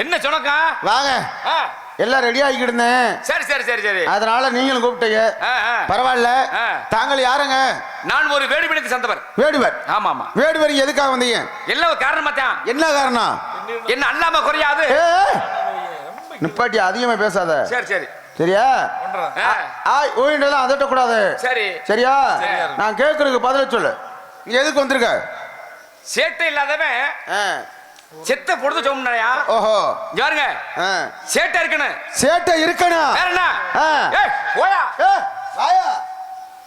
என்ன சொன்னக்கா? வாங்க. எல்லாம் ரெடி ஆகிக்கிட்டு இருந்தேன். சரி சரி சரி சரி. அதனால நீங்களும் கூப்பிட்டீங்க. பரவாயில்ல. தாங்கள் யாருங்க? நான் ஒரு வேடுவிடத்தை சேர்ந்தவர். வேடுவர்? ஆமா ஆமா. வேடுவர் எதுக்காக வந்தீங்க? எல்லாம் ஒரு காரணமா தான். என்ன காரணம்? என்ன அல்லாம குறையாது. நிப்பாட்டி அதிகமா பேசாத. சரி சரி. சரியா? ஓயிண்டெல்லாம் அதட்ட கூடாது. சரி சரியா? நான் கேட்கறதுக்கு பதில சொல்லு. நீ எதுக்கு வந்திருக்க? சேட்டை இல்லாதவன் செத்த பொழுது சொன்னாயா? ஓஹோ யாருங்க? சேட்டை இருக்கணும். சேட்டை இருக்கணும். வேற என்ன? ஏய் போயா. வாயா.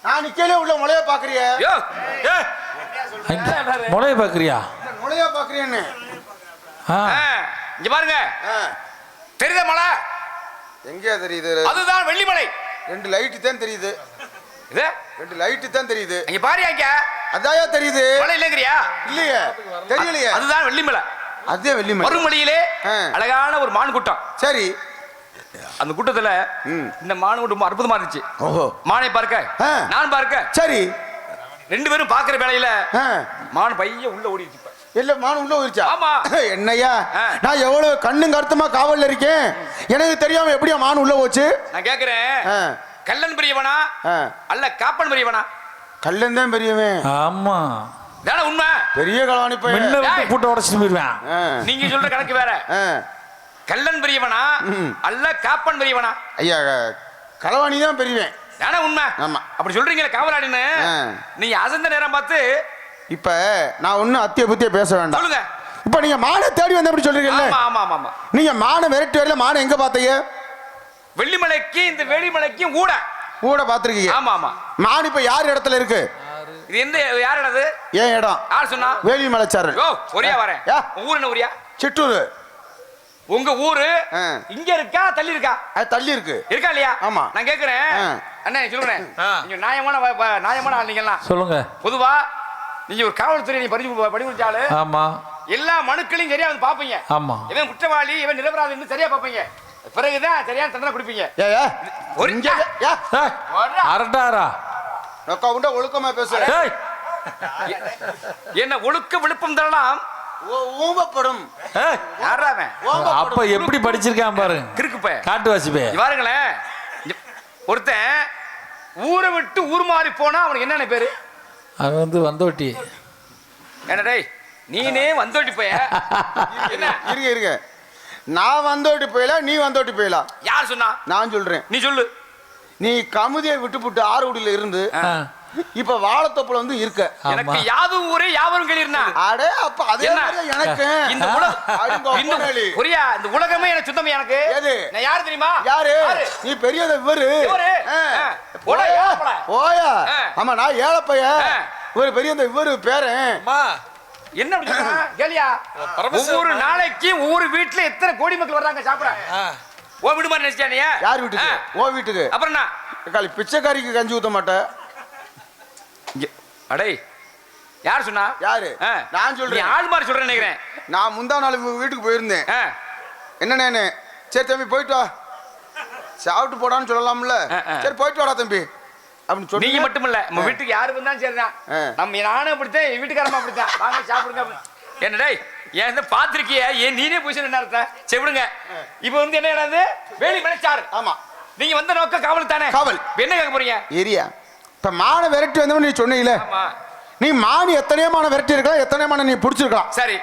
நான் நிக்கலே உள்ள முளைய பாக்குறியே. யோ முளைய பாக்குறியா? முளைய பாக்குறியேன்னு. இங்க பாருங்க. தெரியுதா மலை? எங்க தெரியுது? அதுதான் வெள்ளிமலை. ரெண்டு லைட் தான் தெரியுது. இது ரெண்டு லைட் தான் தெரியுது. இங்க பாரு அங்க. அதாயா தெரியுது. மலை இல்லங்கறியா? இல்லையே. தெரியலையே. அதுதான் வெள்ளிமலை. அதே வெள்ளிமலை. மறுமொழியிலே அழகான ஒரு மான் கூட்டம். சரி. அந்த கூட்டத்துல இந்த மான் கூட்டம் அற்புதமா இருந்துச்சு. ஓஹோ. மானை பார்க்க நான் பார்க்க. சரி. ரெண்டு பேரும் பாக்குற வேளையில மான் பைய உள்ள ஓடிடுச்சு. இல்ல மான் உள்ள ஓடிச்சா? ஆமா. என்னையா நான் எவ்வளவு கண்ணும் கருத்துமா காவல்ல இருக்கேன். எனக்கு தெரியாம எப்படியா மான் உள்ள போச்சு? நான் கேக்குறேன். கள்ளன் பெரியவனா அல்ல காப்பன் பெரியவனா? கள்ளன் தான் பெரியவன். ஆமா. தான உண்மை. பெரிய களவாணி போய் மின்ன விட்டு போட்டு உடைச்சிட்டு போயிடுவேன். நீங்க சொல்ற கணக்கு வேற. கள்ளன் பெரியவனா அல்ல காப்பன் பெரியவனா? ஐயா களவாணி தான் பெரியவன். தான உண்மை. ஆமா. அப்படி சொல்றீங்களே காவலாடின்னு. நீங்க அசந்த நேரம் பார்த்து இப்ப நான் ஒன்னும் அத்திய புத்திய பேச வேண்டாம். சொல்லுங்க. இப்ப நீங்க மானை தேடி வந்த அப்படி சொல்றீங்கல்ல? ஆமா ஆமா ஆமா. நீங்க மானை விரட்டி வரல. மானை எங்க பாத்தீங்க? வெள்ளிமலைக்கு இந்த வேலிமலைக்கும் கூட கூட பாத்துருக்கீங்க. ஆமா ஆமா. மான் இப்ப யார் இடத்துல இருக்கு? இது எந்த யார் இடது? ஏன் இடம்? யார் சொன்னா? வேலிமலைச்சாரன். ஓ ஒரியா வரேன். ஊர் என்ன ஊரியா? சிட்டூர். உங்க ஊரு இங்க இருக்கா தள்ளி இருக்கா? தள்ளி இருக்கு. இருக்கா இல்லையா? ஆமா. நான் கேக்குறேன். அண்ணே சொல்லுங்க. நீங்க நியாயமான ஆள் நீங்க எல்லாம். சொல்லுங்க. பொதுவா நீங்க ஒரு காவல்துறை நீ படிச்சாலு. ஆமா. எல்லா மனுக்களையும் சரியா வந்து பாப்பீங்க. ஆமா. இவன் குற்றவாளி இவன் நிரபராதின்னு சரியா பாப்பீங்க. பிறகுதான் சரியான தண்டனை கொடுப்பீங்க. அரட்டாரா நொக்கவுண்ட ஒழுக்கமா பேசு. என்ன ஒழுக்க விழுப்பம் தரலாம் ஊம்பப்படும். அப்ப எப்படி படிச்சிருக்கான் பாரு. கிறுக்கு பே காட்டு வாசிப்பே. பாருங்களேன். ஒருத்தன் ஊரை விட்டு ஊர் மாறி போனா அவனுக்கு என்னென்ன பேரு? அவன் வந்து வந்தோட்டி. என்ன டேய் நீனே வந்தோட்டி போய? இருங்க இருங்க. நான் வந்தோட்டி போயல நீ வந்தோட்டி போயலாம். யார் சொன்னா? நான் சொல்றேன். நீ சொல்லு. நீ கமுதியை விட்டுப்புட்டு ஆரோடியில இருந்து இப்ப வாழத்தோப்புல வந்து இருக்க. எனக்கு யாதும் ஊரே யாவரும் கேளிர்னா. அடே அப்ப அதே மாதிரி எனக்கு இந்த புரியா இந்த உலகமே எனக்கு சுத்தம். எனக்கு நான் யாரு தெரியுமா? யாரு? நீ பெரியத இவரு. ஓயா. ஆமா நான் ஏழப்பைய. ஒரு பெரிய இவரு பேரன். என்ன கேளியா? ஒவ்வொரு நாளைக்கு ஒவ்வொரு வீட்டுல எத்தனை கோடி மக்கள் வர்றாங்க சாப்பிட. ஓ வீடு மாதிரி நினைச்சியா? யார் வீட்டுக்கு? ஓ வீட்டுக்கு. அப்புறம் என்ன பிச்சைக்காரிக்கு கஞ்சி ஊத்த மாட்டேன். அடே யார் சொன்னா? யாரு? நான் சொல்றேன். ஆள் மாதிரி சொல்றேன் நினைக்கிறேன். நான் முந்தா நாள் வீட்டுக்கு போயிருந்தேன். என்னன்னு சரி தம்பி போயிட்டு வா சாப்பிட்டு போடான்னு சொல்லலாம்ல. சரி போயிட்டு வாடா தம்பி அப்படின்னு சொல்லி. நீங்க மட்டும் இல்ல நம்ம வீட்டுக்கு யாரு வந்தாலும் சரிதான். நம்ம நானும் அப்படித்தான் என் வீட்டுக்காரமா அப்படித்தான். வாங்க சாப்பிடுங்க. என்னடா ஏன் பாத்திருக்கிய ஏன் நீனே போய் என்ன அர்த்தம்? சரி விடுங்க. இப்ப வந்து என்ன நடந்தது? வேலிமலைச்சாறு. ஆமா. நீங்க வந்த நோக்க காவல் தானே? காவல். என்ன கேட்க போறீங்க? ஏரியா இப்ப மான விரட்டி வந்தவன் நீ சொன்னீங்களே. நீ மானி எத்தனையோ மான விரட்டி இருக்கலாம், எத்தனையோ மான நீ பிடிச்சிருக்கலாம். சரி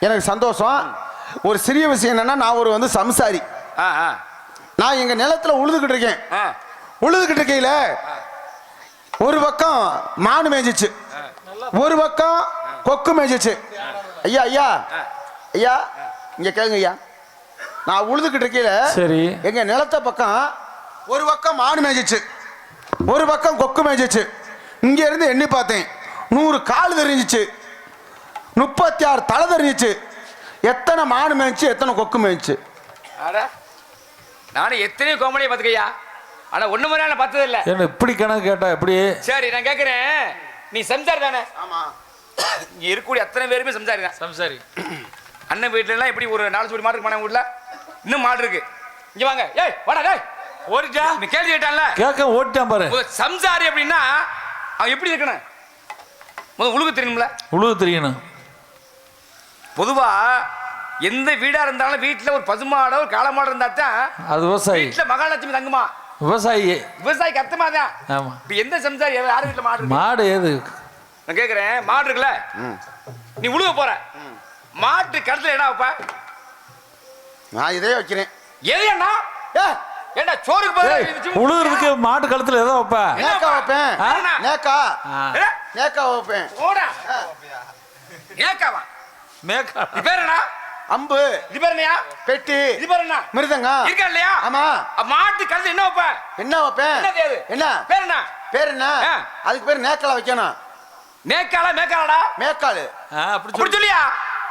எனக்கு சந்தோஷம். ஒரு சிறிய விஷயம் என்னன்னா நான் ஒரு வந்து சம்சாரி. நான் எங்க நிலத்துல உழுதுகிட்டு இருக்கேன். உழுதுகிட்டு இருக்கையில ஒரு பக்கம் மானு மேய்ஞ்சிச்சு, ஒரு பக்கம் கொக்கு மேய்ஞ்சிச்சு. ஐயா ஐயா ஐயா இங்க கேளுங்க ஐயா. நான் உழுதுகிட்டு இருக்கையில சரி எங்க நிலத்த பக்கம் ஒரு பக்கம் மானு மேய்ஞ்சிச்சு, ஒரு பக்கம் கொக்கு மேய்ஞ்சிச்சு. இங்க இருந்து எண்ணி பார்த்தேன் 100 கால் தெரிஞ்சிச்சு, 36 தலை தெரிஞ்சிச்சு. எத்தனை மானு மேய்ச்சி எத்தனை கொக்கு மேய்ச்சி? நானும் எத்தனையோ கோமடியை பார்த்துக்கையா. ஆனா ஒண்ணு முறை நான் பார்த்தது இல்ல. என்ன இப்படி கணக்கு கேட்டா எப்படி? சரி நான் கேட்கிறேன். நீ சம்சாரி தானே? ஆமா. இங்க இருக்கக்கூடிய அத்தனை பேருமே சம்சாரி தான். சம்சாரி. அண்ணன் வீட்டுல எல்லாம் எப்படி ஒரு 4 ஜோடி மாடு இருக்கு. மன வீட்டுல இன்னும் மாடு இருக்கு. இங்க வாங்க. ஏய் வாடா டேய். ஓடிட்டா? நீ கேள்வி கேட்டான்ல? கேட்க ஓடிட்டான் பாரு. சம்சாரி அப்படின்னா அவன் எப்படி இருக்கணும்? முதல்ல உழுகு தெரியணும்ல? உழுகு தெரியணும். பொதுவா எந்த வீடா இருந்தாலும் வீட்டுல ஒரு பசுமாடோ ஒரு காளமாடோ இருந்தா தான் அது விவசாயி. வீட்டுல மகாலட்சுமி தங்குமா. விவசாயி. விவசாயிக்கு அர்த்தமா தான். ஆமா. இப்ப எந்த சம்சாரி யாரு வீட்டுல மாடு இருக்கு? மாடு ஏது? நான் கேக்குறேன், மாடு இருக்குல்ல, நீ உழுவ போற, மாட்டு கழுத்துல என்ன வைப்ப? நான் இதே வைக்கிறேன். எது என்ன ஏண்டா சோறுக்கு பதிலா உழுகுறதுக்கு மாட்டு கழுத்துல ஏதோ வைப்ப? நேக்கா வைப்பேன். நேக்கா என்ன? நேக்கா வைப்பேன். போடா ஏக்காவா மேக்கா. இது பேர் என்ன? அம்பு. இது பேர் என்னயா? பெட்டி. இது பேர் என்ன? மிருதங்க. இருக்கா இல்லையா? ஆமா. மாட்டு கழுத்துல என்ன வைப்ப? என்ன வைப்பேன்? என்னது அது? என்ன பேர் என்ன? பேர் என்ன? அதுக்கு பேர் நேக்கலா வைக்கணும். மேக்காலா மேக்காலடா? மேக்காலு. அப்படி சொல்லியா?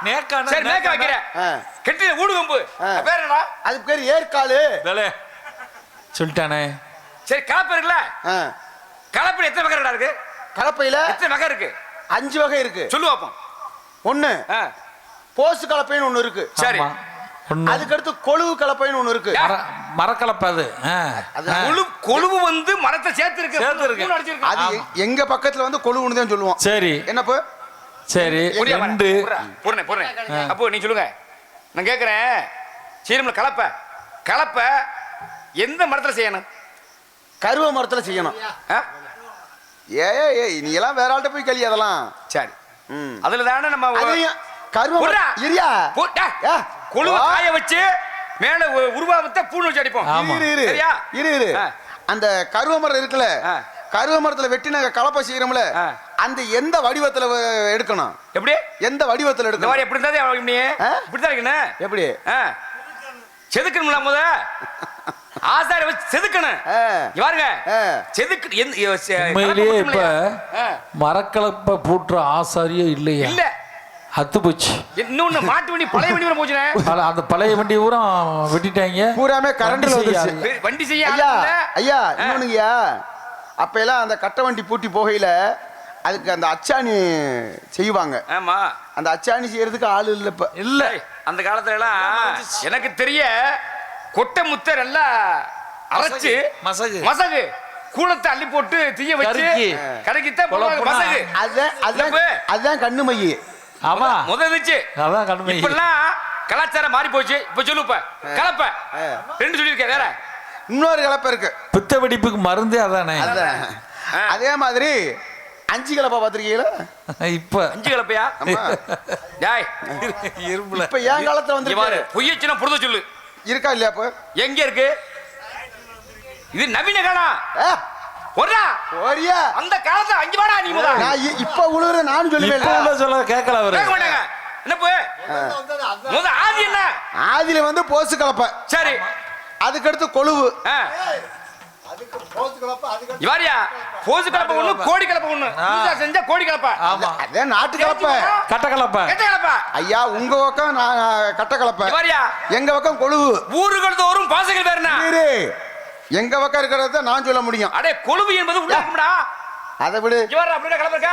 மேக்கா. சரி மேக்கா வைக்கிறேன். கெட்டில ஊடு கம்பு. பேர் என்னடா? அதுக்கு பேர் ஏற்காலு. வேலை சொல்லிட்டானே. சரி கலப்பை இருக்குல்ல, கலப்பையில எத்தனை வகை இருக்கு? கலப்பையில எத்தனை வகை இருக்கு? 5 வகை இருக்கு. சொல்லு பாப்போம். 1 போசு கலப்பைன்னு ஒண்ணு இருக்கு. சரி. அதுக்கு அடுத்து கொழுவு கலப்பைன்னு ஒண்ணு இருக்கு. மரக்கலப்பை. அது கொழுவு வந்து மரத்தை சேர்த்து இருக்கு. அது எங்க பக்கத்துல வந்து கொழுவுன்னு தான் சொல்லுவோம். சரி. என்னப்பா? சரி. 2 பொறுனே. அப்போ நீ சொல்லுங்க. நான் கேக்குறேன், சீரம்ல கலப்பை கலப்பை எந்த மரத்துல செய்யணும்? கருவ மரத்துல செய்யணும். ஏய் நீ எல்லாம் வேற ஆள்கிட்ட போய் கழி அதெல்லாம். சரி. அதுல தானே நம்ம கருவ இரியா கொழுவை காய வச்சு மேல உருவாவத்தை பூணு வச்சு அடிப்போம். இரு அந்த கருவ மரம் இருக்குல்ல, கருவ மரத்துல வெட்டி நாங்க கலப்பை செய்யறோம்ல, அந்த எந்த வடிவத்துல எடுக்கணும்? எப்படி? எந்த வடிவத்துல எடுக்கணும்? எப்படி இருந்தா இப்படிதான் இருக்கணும். எப்படி செதுக்கணும்ல? முத ஆசாரி வச்சு செதுக்கணும். பாருங்க செதுக்கு. உண்மையிலேயே இப்ப மரக்கலப்பை பூட்டுற ஆசாரியே இல்லையா? இல்ல, அத்து போச்சு. இன்னொன்னு மாட்டு வண்டி பழைய வண்டி வர போச்சுனே. அந்த பழைய வண்டி பூரா வெட்டிட்டாங்க. பூராமே கரண்ட்ல வந்துருச்சு. வண்டி செய்ய ஐயா இன்னொன்னுங்கய்யா, அப்ப எல்லாம் அந்த கட்ட வண்டி பூட்டி போகையில அதுக்கு அந்த அச்சாணி செய்வாங்க. ஆமா, அந்த அச்சாணி செய்யறதுக்கு ஆள் இல்ல. இப்ப இல்ல. அந்த காலத்துல எல்லாம் எனக்கு தெரிய கொட்டை முத்தர் எல்லாம் அரைச்சு மசகு கூலத்தை அள்ளி போட்டு தீய வச்சு கரைக்கித்தான் மசகு. அதுதான் கண்ணு மைய. ஆமா முதல்ச்சு. அதான் கண்ணு மை. இப்பெல்லாம் கலாச்சாரம் மாறி போச்சு. இப்ப சொல்லுப்ப கலப்பை 2 சொல்லியிருக்கேன். வேற இன்னொரு கலப்பை இருக்கு. பித்த வெடிப்புக்கு மருந்தே அதானே. அதே மாதிரி 5 கலப்பை பாத்திருக்கீங்களா? இப்ப 5 கலப்பையா? இரும்புல. இப்ப என் காலத்துல வந்து பொய்யச்சுனா புரித சொல்லு. இருக்கா இல்லையா? இப்ப எங்க இருக்கு இது? நவீன காலம். அந்த காலத்துல 5 வாடா நீ முதல்ல. நான் இப்ப உழுற நான் சொல்லுவேன். சொல்ல கேட்கல அவரு. கேட்க மாட்டாங்க. என்ன போ முத ஆதி என்ன? ஆதியில வந்து போசு கலப்பை. சரி. அதுக்கு அடுத்து கொழுவு. இவாரியா போசு கலப்பை ஒண்ணு, கோடி கலப்பை ஒண்ணு. நீங்க செஞ்ச கோடி கலப்பை. ஆமா, அதே நாட்டு கலப்பை. கட்ட கலப்பை. கட்ட கலப்பை. ஐயா உங்க பக்கம் கட்ட கலப்பை. இவாரியா எங்க பக்கம் கொழுவு. ஊர்கள் தோறும் பாசைகள் பேர் என்ன? எங்க பக்கம் இருக்கிறத நான் சொல்ல முடியும். அடே கொழுவு என்பது உள்ள இருக்கும்டா. அதை விடு. இவாரா அப்படியே கலப்பை இருக்கா?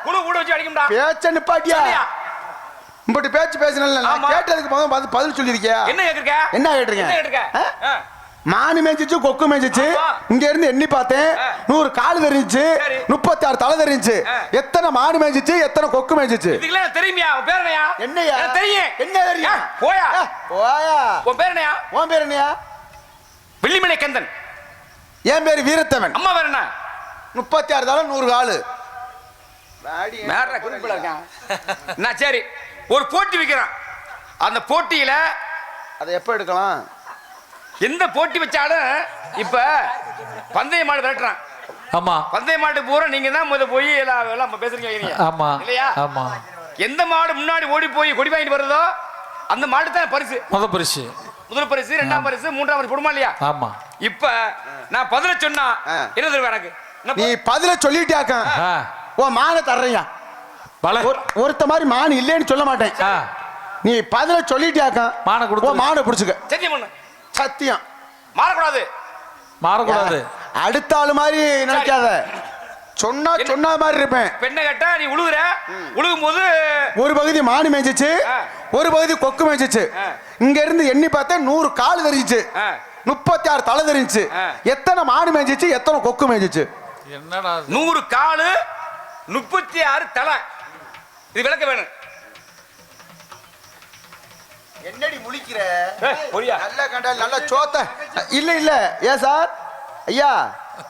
கொழுவு கூட வச்சு அடிக்கும்டா. பேச்ச நிப்பாட்டியா? இப்படி பேச்சு பேசினல நான் கேட்டதுக்கு பதில் சொல்லிருக்கியா? என்ன கேக்குறீங்க? என்ன கேக்குறீங்க? மானு மேய்ச்சிச்சு, கொக்கு மேய்ச்சிச்சு. இங்க இருந்து எண்ணி பார்த்தேன், 100 கால் தெரிஞ்சிச்சு, 36 தலை தெரிஞ்சிச்சு. எத்தனை மாடு மேய்ச்சிச்சு, எத்தனை கொக்கு மேய்ச்சிச்சு? இதுக்கெல்லாம் தெரியுமியா? உன் பேர் என்னையா? என்னையா தெரியும். என்ன தெரியும்? போயா போயா. உன் பேர் என்னையா? உன் பேர் என்னையா? வெள்ளிமலை கந்தன். என் பேர் வீரத்தவன். அம்மா பேர் என்ன? 36 தலை 100 காலு. நான் சரி ஒரு போட்டி வைக்கிறான். அந்த போட்டியில அதை எப்ப எடுக்கலாம்? எந்த போட்டி வச்சாலும் இப்ப பந்தய மாடு விரட்டுறான். ஆமா, பந்தய மாட்டு பூரா நீங்க தான் முத போய் எல்லாம் பேசுறீங்க. ஆமா இல்லையா? ஆமா. எந்த மாடு முன்னாடி ஓடி போய் கொடி வாங்கிட்டு வருதோ அந்த மாடு தான் பரிசு. முதல் பரிசு, 2ஆம் பரிசு, 3ஆம் பரிசு போடுமா இல்லையா? ஆமா. இப்ப நான் பதில சொன்னா என்ன தருவ எனக்கு? நீ பதில சொல்லிட்டாக்க ஓ மான தர்றியா? ஒருத்த மாதிரி மான் இல்லைன்னு சொல்ல மாட்டேன். நீ பதில சொல்லிட்டாக்க மான கொடுத்து மான பிடிச்சுக்க. சத்தியம் பண்ணு. சத்தியம். மாறக்கூடாது. மாறக்கூடாது. அடுத்த ஆளு மாதிரி நினைக்காத. சொன்னா மாதிரி இருப்பேன். பெண்ணை கேட்டா நீ உழுகுற. உழுகும் போது ஒரு பகுதி மாடு மேய்ச்சிச்சு, ஒரு பகுதி கொக்கு மேய்ச்சிச்சு. இங்க இருந்து எண்ணி பார்த்தேன் 100 கால் தெரிஞ்சிச்சு, 36 தலை தெரிஞ்சிச்சு. எத்தனை மாடு மேய்ச்சிச்சு, எத்தனை கொக்கு மேய்ச்சிச்சு? என்னடா 100 காலு 36 தலை. இது விளக்க வேணும். என்னடி முழிக்கிற பொரியா நல்ல கண்டால் நல்ல சோத்த இல்ல இல்ல ஏன் சார் ஐயா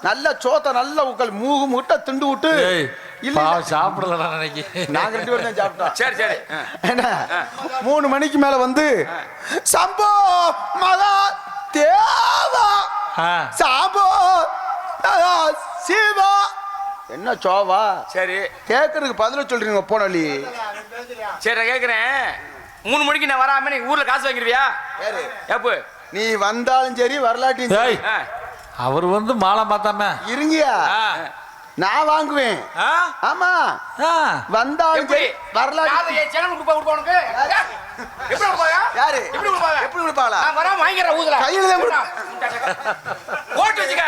நல்ல சோத்த நல்ல உங்கள் மூகு முட்டை திண்டு விட்டு ஏய் இல்ல பாவம் சாப்பிடல நினைக்கி நாங்க 2 பேரும் தான் சாப்பிட்டோம் சரி சரி என்ன 3 மணிக்கு மேல வந்து சம்போ மகா தேவா சாம்போ மகா சிவா என்ன சோவா சரி கேட்கறதுக்கு பதில சொல்றீங்க போனலி சரி நான் கேட்குறேன் 3 மணிக்கு நான் வராம நீ ஊர்ல காசு வாங்கிருவியா எப்போ நீ வந்தாலும் சரி வரலாட்டியும் சரி ஏய் அவர் வந்து மாலை மாத்தாம இருங்கயா நான் வாங்குவேன் ஆமா வந்தாலும் எப்படி சரி வரலாட்டி என் சேனல் கொடுப்பா உனக்கு எப்படி கொடுப்பாங்க யாரு எப்படி கொடுப்பாங்க எப்படி கொடுப்பாளா நான் வராம வாங்கிடுறேன் ஊதுல கையில தான் போட்டு வச்சுக்க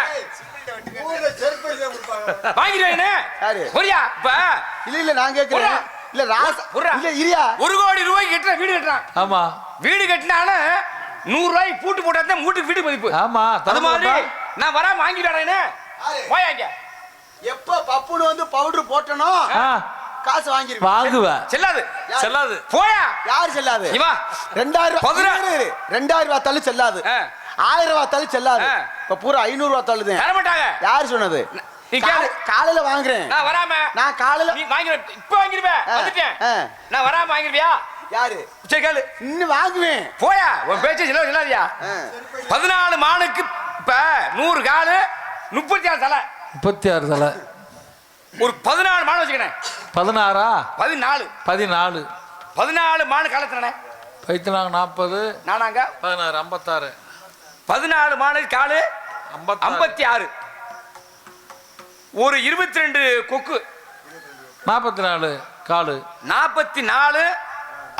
வாங்கிடுவேன் யாரு புரியா இப்ப இல்ல இல்ல நான் கேக்குறேன் இல்ல ராசா இல்ல இரியா 1 கோடி ரூபாய்க்கு கட்டுற வீடு கட்டுறான் ஆமா வீடு கட்டினாலும் 100 ரூபாய்க்கு பூட்டு போட்டா மூட்டுக்கு வீடு மதிப்பு ஆமா அது மாதிரி நான் வராம வாங்கிடுறேன் போயாங்க எப்ப பப்புனு வந்து பவுடர் போட்டனோ காசு வாங்கிருவேன் வாங்குவேன் செல்லாது செல்லாது போயா யார் செல்லாது இவா 2000 ரூபாய் தள்ளு செல்லாது 1000 ரூபாய் தள்ளு செல்லாது இப்ப பூரா 500 ரூபாய் தள்ளுதேன் தர மாட்டாங்க யார் சொன்னது நீ கேளு காலையில வாங்குறேன் நான் வராம நான் காலையில நீ வாங்கிடுவேன் இப்ப வாங்கிடுவேன் வந்துட்டேன் நான் வராம வாங்கிடுவியா யாரு சரி கேளு இன்னும் வாங்குவேன் போயா உன் பேச்சு சொல்லாதியா 14 மானுக்கு இப்ப 100 காலு 36 தலை 36 தலை ஒரு 14 மானு வச்சுக்கிறேன் 16 14 14 மானு காலத்துனே பைத்தனாங்க 40 நானாங்க 16 56 14 மானு காலு 56 ஒரு 22 கொக்கு 44 காலு 44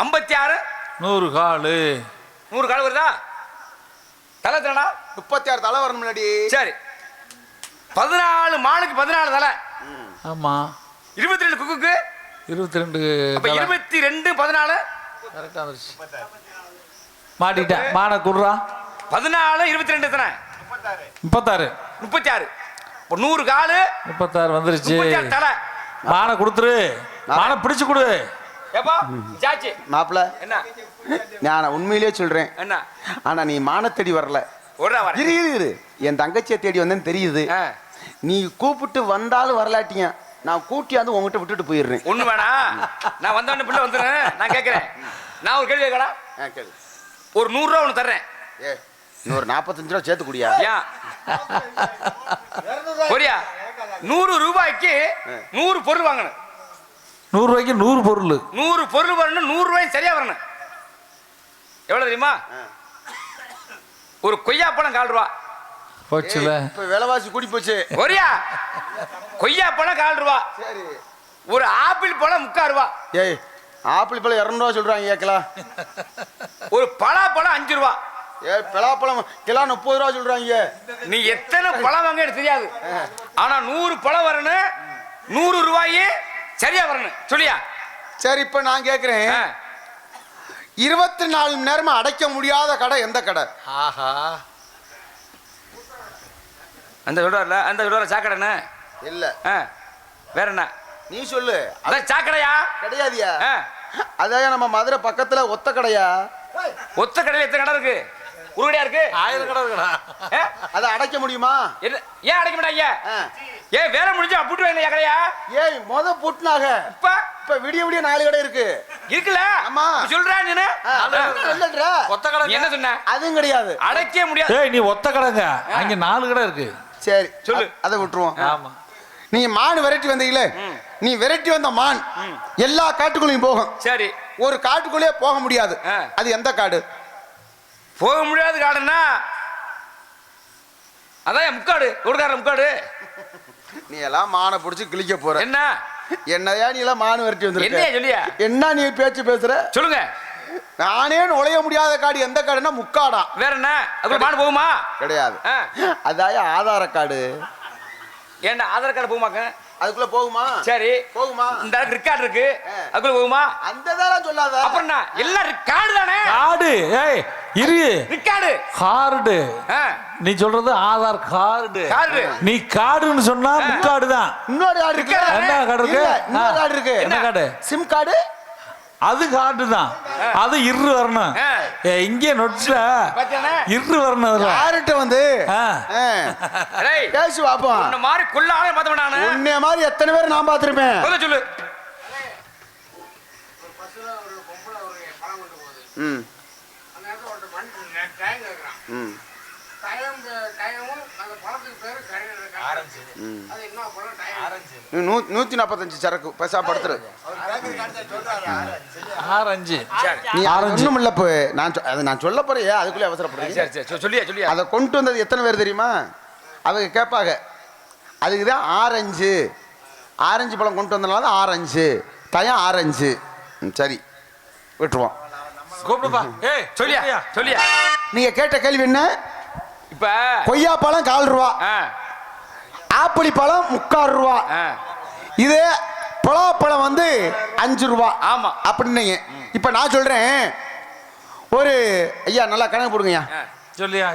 56 100 காலு 100 கால் வருதா தலை தானா 36 தலை வரணும் முன்னாடி சரி 14 மானுக்கு 14 தலை ஆமா 22 குக்குக்கு 22 அப்ப 22 14 கரெக்டா வந்துருச்சு மாட்டிட்டேன் மான குடுறா 14 22 எத்தனை 36 36 இப்போ 100 காலு 36 வந்துருச்சு 36 தலை மான கொடுத்துரு மான பிடிச்சு கொடு ஏப்பா சாச்சி மாப்பிள என்ன நான் உண்மையிலேயே சொல்றேன் என்ன ஆனா நீ மானத்தேடி வரல ஒரே வர இரு என் தங்கச்சியை தேடி வந்தேன்னு தெரியுது நீ கூப்பிட்டு வந்தாலும் வரலாட்டிங்க நான் கூட்டியாந்து உங்ககிட்ட விட்டுட்டு போயிடுறேன் ஒண்ணு வேணா நான் வந்தவன பிள்ளை வந்துடுறேன் நான் கேட்கிறேன் நான் ஒரு கேள்வி கேட்கடா ஒரு 100 ரூபா ஒன்று தர்றேன் இன்னொரு 45 ரூபா சேர்த்து குடியா ஏன் புரியா 100 ரூபாய்க்கு 100 பொருள் வாங்கணும் 100 ரூபாய்க்கு 100 பொருள் 100 பொருள் வரணும் 100 ரூபாய் சரியா வரணும் எவ்வளவு தெரியுமா ஒரு கொய்யா பழம் 4 ரூபா போச்சுல இப்ப விலைவாசி கூடி போச்சு ஒரியா கொய்யா பழம் 4 ரூபா சரி ஒரு ஆப்பிள் பழம் 3/4 ரூபா ஏய் ஆப்பிள் பழம் 200 ரூபா சொல்றாங்க ஏக்கலா ஒரு பலாப்பழம் 5 ரூபா பலாப்பழம் கிலோ 30 ரூபா சொல்றாங்க நீ எத்தனை பழம் வாங்க எனக்கு தெரியாது ஆனா 100 பழம் வரணும் 100 ரூபாயே சரியா வரணும் சொல்லியா சரி இப்ப நான் கேக்குறேன் 24 மணி நேரமா அடைக்க முடியாத கடை எந்த கடை ஆஹா அந்த சொல்றாருல அந்த சொல்ற சாக்கடைண்ணே இல்ல வேற என்ன நீ சொல்லு அதான் சாக்கடையா கிடையாதியா அதான் நம்ம மதுரை பக்கத்துல ஒத்த கடையா ஒத்த கடையில எத்தனை கடை இருக்கு ஒரு கடையா இருக்கு 1000 கடை இருக்குடா அதை அடைக்க முடியுமா ஏன் அடைக்க மாட்டாங்க ஏன் வேலை முடிஞ்சு அப்படி வாங்க கடையா ஏய் முத புட்னாக இப்ப இப்ப விடிய விடிய 4 கடை இருக்கு இருக்குல்ல ஆமா சொல்றேன் இல்லன்றா ஒத்த கடை என்ன சொன்ன அதுவும் கிடையாது அடைக்க முடியாது ஏய் நீ ஒத்த கடைங்க அங்க 4 கடை இருக்கு சரி சொல்லு அதை விட்டுருவோம் ஆமா நீங்க மான் விரட்டி வந்தீங்களே நீ விரட்டி வந்த மான் எல்லா காட்டுக்குள்ளேயும் போகும் சரி ஒரு காட்டுக்குள்ளேயே போக முடியாது அது எந்த காடு போக முடியாது காடுன்னா அதான் முக்காடு கொடுக்கார முக்காடு நீ எல்லாம் மானை பிடிச்சி கிழிக்க போற என்ன என்னையா நீ எல்லாம் மான் விரட்டி என்ன வந்திருக்க சொல்லியா என்ன நீ பேச்சு பேசுற சொல்லுங்க நானே நுழைய முடியாத காடு எந்த காடுன்னா முக்காடா வேற என்ன அது மாடு போகுமா கிடையாது அதாய ஆதார காடு ஏன்டா ஆதார் கார்டு போகுமாக்க அதுக்குள்ள போகுமா சரி போகுமா இந்த ரெக்கார்டு இருக்கு அதுக்குள்ள போகுமா அந்த இதெல்லாம் சொல்லாத அப்புறம் என்ன எல்லாம் ரெக்கார்டு தானே கார்டு ஏய் இரு ரெக்கார்டு கார்டு நீ சொல்றது ஆதார் கார்டு கார்டு நீ கார்டுன்னு சொன்னா முக்காடு தான் இன்னொரு கார்டு இருக்கு என்ன கார்டு இருக்கு இன்னொரு கார்டு இருக்கு என்ன கார்டு சிம் கார்டு அது காட்டு தான். அது இரு வரணும். இங்கே நொட்ல இரு வரணும். அதுல யார்கிட்ட வந்து பேசி பாப்போம். இந்த மாதிரி கொள்ள ஆளே பார்த்தவன் நானு. உன்னைய மாதிரி எத்தனை பேர் நான் பார்த்திருப்பேன். சொல்ல சொல்லு. ம் ம் 145 சரக்கு பைசா படுத்துரு. ஆரஞ்சு நீ ஒண்ணும் இல்ல போய் நான் சொல்ல போறேன். அதுக்குள்ளே அவசரப்படுறீங்க. சரி சரி சொல்லியா சொல்லியா. அதை கொண்டு வந்தது எத்தனை பேர் தெரியுமா? அவங்க கேட்பாங்க. அதுக்கு தான் ஆரஞ்சு. ஆரஞ்சு பழம் கொண்டு வந்தனால தான் ஆரஞ்சு. தயம் ஆரஞ்சு. சரி விட்டுருவோம். கூப்பிடுப்பா. ஏய் சொல்லியா சொல்லியா. நீங்க கேட்ட கேள்வி என்ன? இப்ப கொய்யா பழம் 4 ரூபா, ஆப்பிள் பழம் 3/4 ரூபா, இதே பலாப்பழம் வந்து 5 ரூபா. ஆமா அப்படின்னீங்க. இப்ப நான் சொல்றேன். ஒரு ஐயா நல்லா கணக்கு போடுங்கய்யா. சொல்லியா.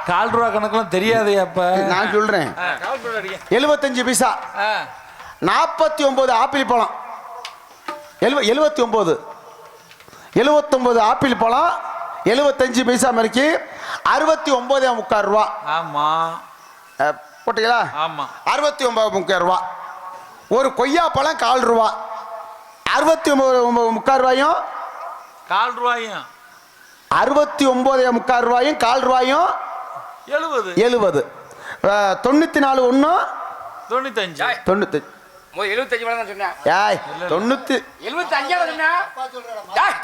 4 ரூபா கணக்கெல்லாம் தெரியாது. அப்ப நான் சொல்றேன் 75 பைசா 49 ஆப்பிள் பழம் 79 ஆப்பிள் பழம் 75 பைசா மறிக்கு 69.3 ரூபா. ஆமா போட்டீங்களா? ஆமா 69.3 ரூபா. ஒரு கொய்யா பழம் 4 ரூபா 69.3 ரூபாயும் 4 ரூபாயும் 69.3 ரூபாயும் 4 ரூபாயும் 70 94 1 95 95 75 தான் சொன்னேன். ஏய் 90 75 சொன்னா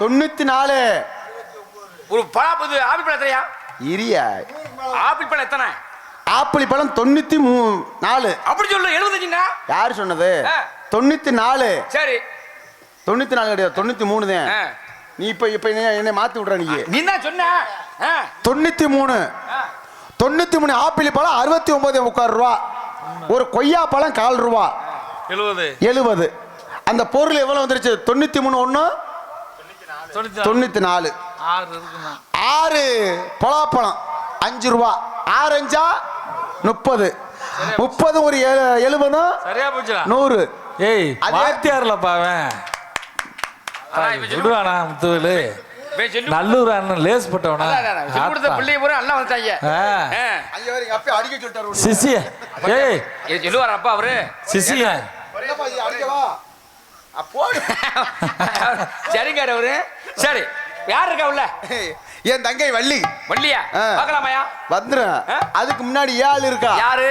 94 ஒரு பழம் ஆப்பிள் பழம் எத்தனையா? இரியா. ஆப்பிள் பழம் எத்தனை? ஆப்பிள் பழம் 94. அப்படி சொல்லு. 75ங்க. யாரு சொன்னது? 94. சரி 94 கிடையாது 93 தான். நீ இப்ப என்னை மாத்தி விடுற. நீ தான் சொன்ன 93 ஆப்பிள் பழம் 69.3 ரூபா. ஒரு கொய்யா பழம் 4 ரூபா 70. அந்த பொருள் எவ்வளவு வந்துருச்சு? 93 1 94. 6 பலாப்பழம் 5 ரூபா. ஆரஞ்சா 30. 30 ஒரு 70 சரியா போச்சு. 100. ஏய் வாத்தியார்லப்பா அவன். விடுவானா முத்துவேலு? நல்லூர் அண்ணன் லேஸ் போட்டவனா? பிள்ளைய பூரா நல்லா வந்துட்டாங்க. சிசிய ஏய் சொல்லுவார் அப்பா அவரு. சிசிய சரிங்க அவரு. சரி யார் இருக்கா உள்ள? என் தங்கை வள்ளி. வள்ளியா? பார்க்கலாமாயா? வந்துரும். அதுக்கு முன்னாடி ஆள் இருக்கா? யாரு?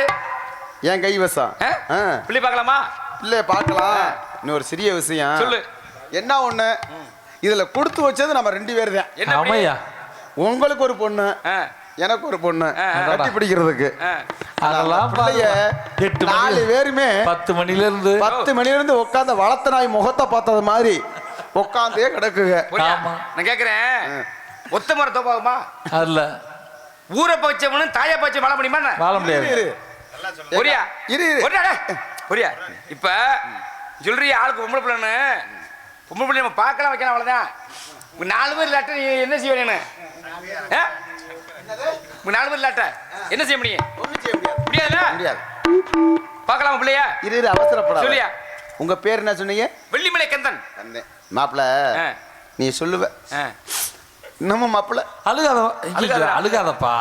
என் கைவசம். பிள்ளை பார்க்கலாமா? பிள்ளை பார்க்கலாம். இன்னொரு சிறிய விஷயம் சொல்லு. என்ன ஒண்ணு, இதுல கொடுத்து வச்சது நம்ம 2 பேர் தான். ஆமையா. உங்களுக்கு ஒரு பொண்ணு, எனக்கு ஒரு பொண்ணு கட்டி பிடிக்கிறதுக்கு. அதெல்லாம் 4 பேருமே 10 மணில இருந்து உட்கார்ந்து வளர்த்த நாய் முகத்தை பார்த்தது மாதிரி உட்காந்தே கிடக்குங்க. நான் கேக்குறேன், ஒத்த மரம் தோப்பாகுமா? அதுல ஊரை பச்சவனும் தாயை பச்சை வாழ முடியுமா? வாழ முடியாது. புரியா? இப்ப சொல்றிய ஆளுக்கு பொம்பளை பிள்ளைன்னு, பொம்பளை பிள்ளை நம்ம பார்க்கலாம் வைக்கலாம், அவ்வளவுதான். 4 பேர் இல்லாட்ட நீ என்ன செய்ய வேணும்? 4 பேர் இல்லாட்ட என்ன செய்ய முடியும்? முடியாதுல்ல? முடியாது. பார்க்கலாமா பிள்ளைய? அவசரப்படாத. சொல்லியா. உங்க பேர் என்ன சொன்னீங்க? வெள்ளிமலை கந்தன். மாப்பிள்ள நீ சொல்லுவ. இன்னமும் மாப்பிள்ள அழுகாதப்பா.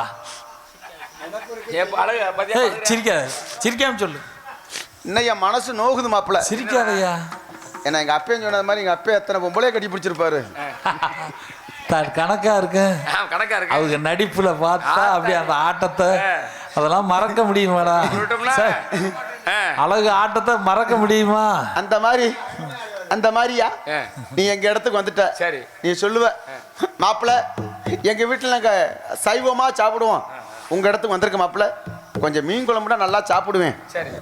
சிரிக்காம சொல்லு. இன்னும் என் மனசு நோகுது மாப்பிள்ள. சிரிக்காதையா. ஏன்னா எங்க அப்பையும் சொன்னது மாதிரி எங்க அப்பா எத்தனை பொம்பளையே கட்டி பிடிச்சிருப்பாரு. கணக்கா இருக்கு. அவங்க நடிப்புல பார்த்தா அப்படியே அந்த ஆட்டத்தை அதெல்லாம் மறக்க முடியுமாடா? அழகு ஆட்டத்தை மறக்க முடியுமா? அந்த மாதிரியா நீ எங்க இடத்துக்கு வந்துட்ட. சரி நீ சொல்லுவ, மாப்பிள்ள எங்க வீட்டுல நாங்க சைவமா சாப்பிடுவோம், உங்க இடத்துக்கு வந்திருக்க மாப்பிள்ள கொஞ்சம் மீன் குழம்புனா நல்லா சாப்பிடுவேன்,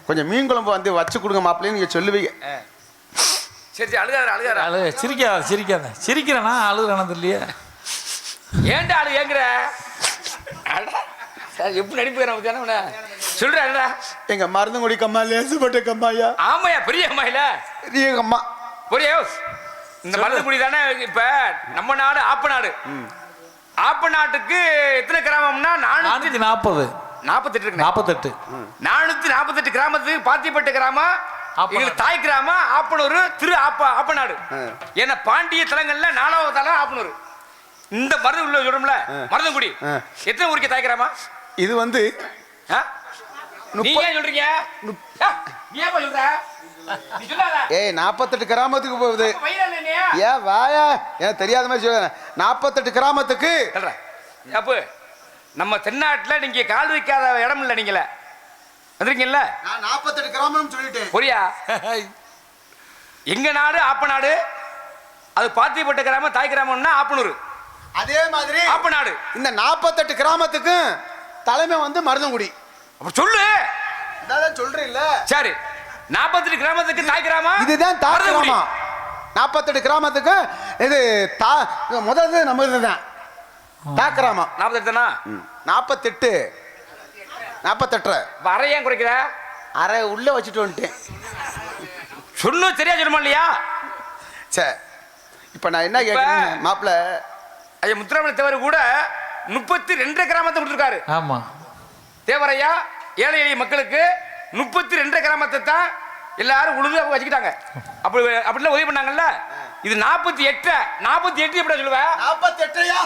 கொஞ்சம் மீன் குழம்பு வந்து வச்சு கொடுங்க மாப்பிள்ளைன்னு நீங்க சொல்லுவீங்க. சரி அழுகாத. சிரிக்காத. சிரிக்கிறேனா அழுகுறானது இல்லையா? ஏன்டா அழு ஏங்குற? எப்படி நடிப்புறா சொல்றா? எங்க மருந்துங்குடி கம்மா, லேசுப்பட்ட கம்மாயா? ஆமாயா, பெரிய அம்மா இல்ல, பெரிய அம்மா. பெரிய இந்த மருந்துங்குடி தானே. இப்ப நம்ம நாடு ஆப்ப நாடு. ஆப்ப நாட்டுக்கு எத்தனை கிராமம்னா 448 48 448 கிராமத்துக்கு பாத்தியப்பட்ட கிராமம் எங்களுக்கு தாய் கிராமம் ஆப்பனூர் திரு ஆப்பநாடு. ஏன்னா பாண்டிய தலங்கள்ல 4வது தலம் ஆப்பனூர். இந்த மருது உள்ள சொல்றோம்ல மருதங்குடி. எத்தனை ஊருக்கு தாய் கிராமம் இது வந்து நீங்க சொல்றீங்க? நீ ஏன் சொல்ற? நீ சொல்லாத. ஏய் 48 கிராமத்துக்கு போகுது. ஏன் வாயா எனக்கு தெரியாத மாதிரி சொல்ல. 48 கிராமத்துக்கு அப்போ நம்ம தென்னாட்டுல நீங்க கால் வைக்காத இடம் இல்ல. நீங்கள வந்திருக்கீங்கல்ல? நான் 48 கிராமம்னு சொல்லிட்டேன். புரியா? எங்க நாடு ஆப்பநாடு. அது பாத்திப்பட்ட கிராமம் தாய் கிராமம்னா ஆப்பனூர். அதே மாதிரி ஆப்பநாடு. இந்த 48 கிராமத்துக்கும் தலைமை வந்து மருதங்குடி. அப்ப சொல்லு. அதான் சொல்றேன் இல்ல. சரி 48 கிராமத்துக்கு தாய் கிராமம் இதுதான் தாய் கிராமம். 48 கிராமத்துக்கு இது முதல்ல நம்ம இதுதான் தாய் கிராமம். 48 தானா? 48 அரை ஏன் குறைக்கிற? அரை உள்ள வச்சுட்டு வந்துட்டேன். சொல்லு சரியா சொல்லுமா இல்லையா? சரி இப்ப நான் என்ன கேட்கிறேன் மாப்பிள்ள, ஐயா முத்துராமலிங்க தேவர் கூட 32 கிராமத்தை கொடுத்துருக்காரு. ஆமா தேவரையா ஏழை எளிய மக்களுக்கு 32 கிராமத்தை தான் எல்லாரும் உழுது அவங்க வச்சுக்கிட்டாங்க. அப்படிலாம் உதவி பண்ணாங்கல்ல. இது 48 எப்படி சொல்லுவ? 48யா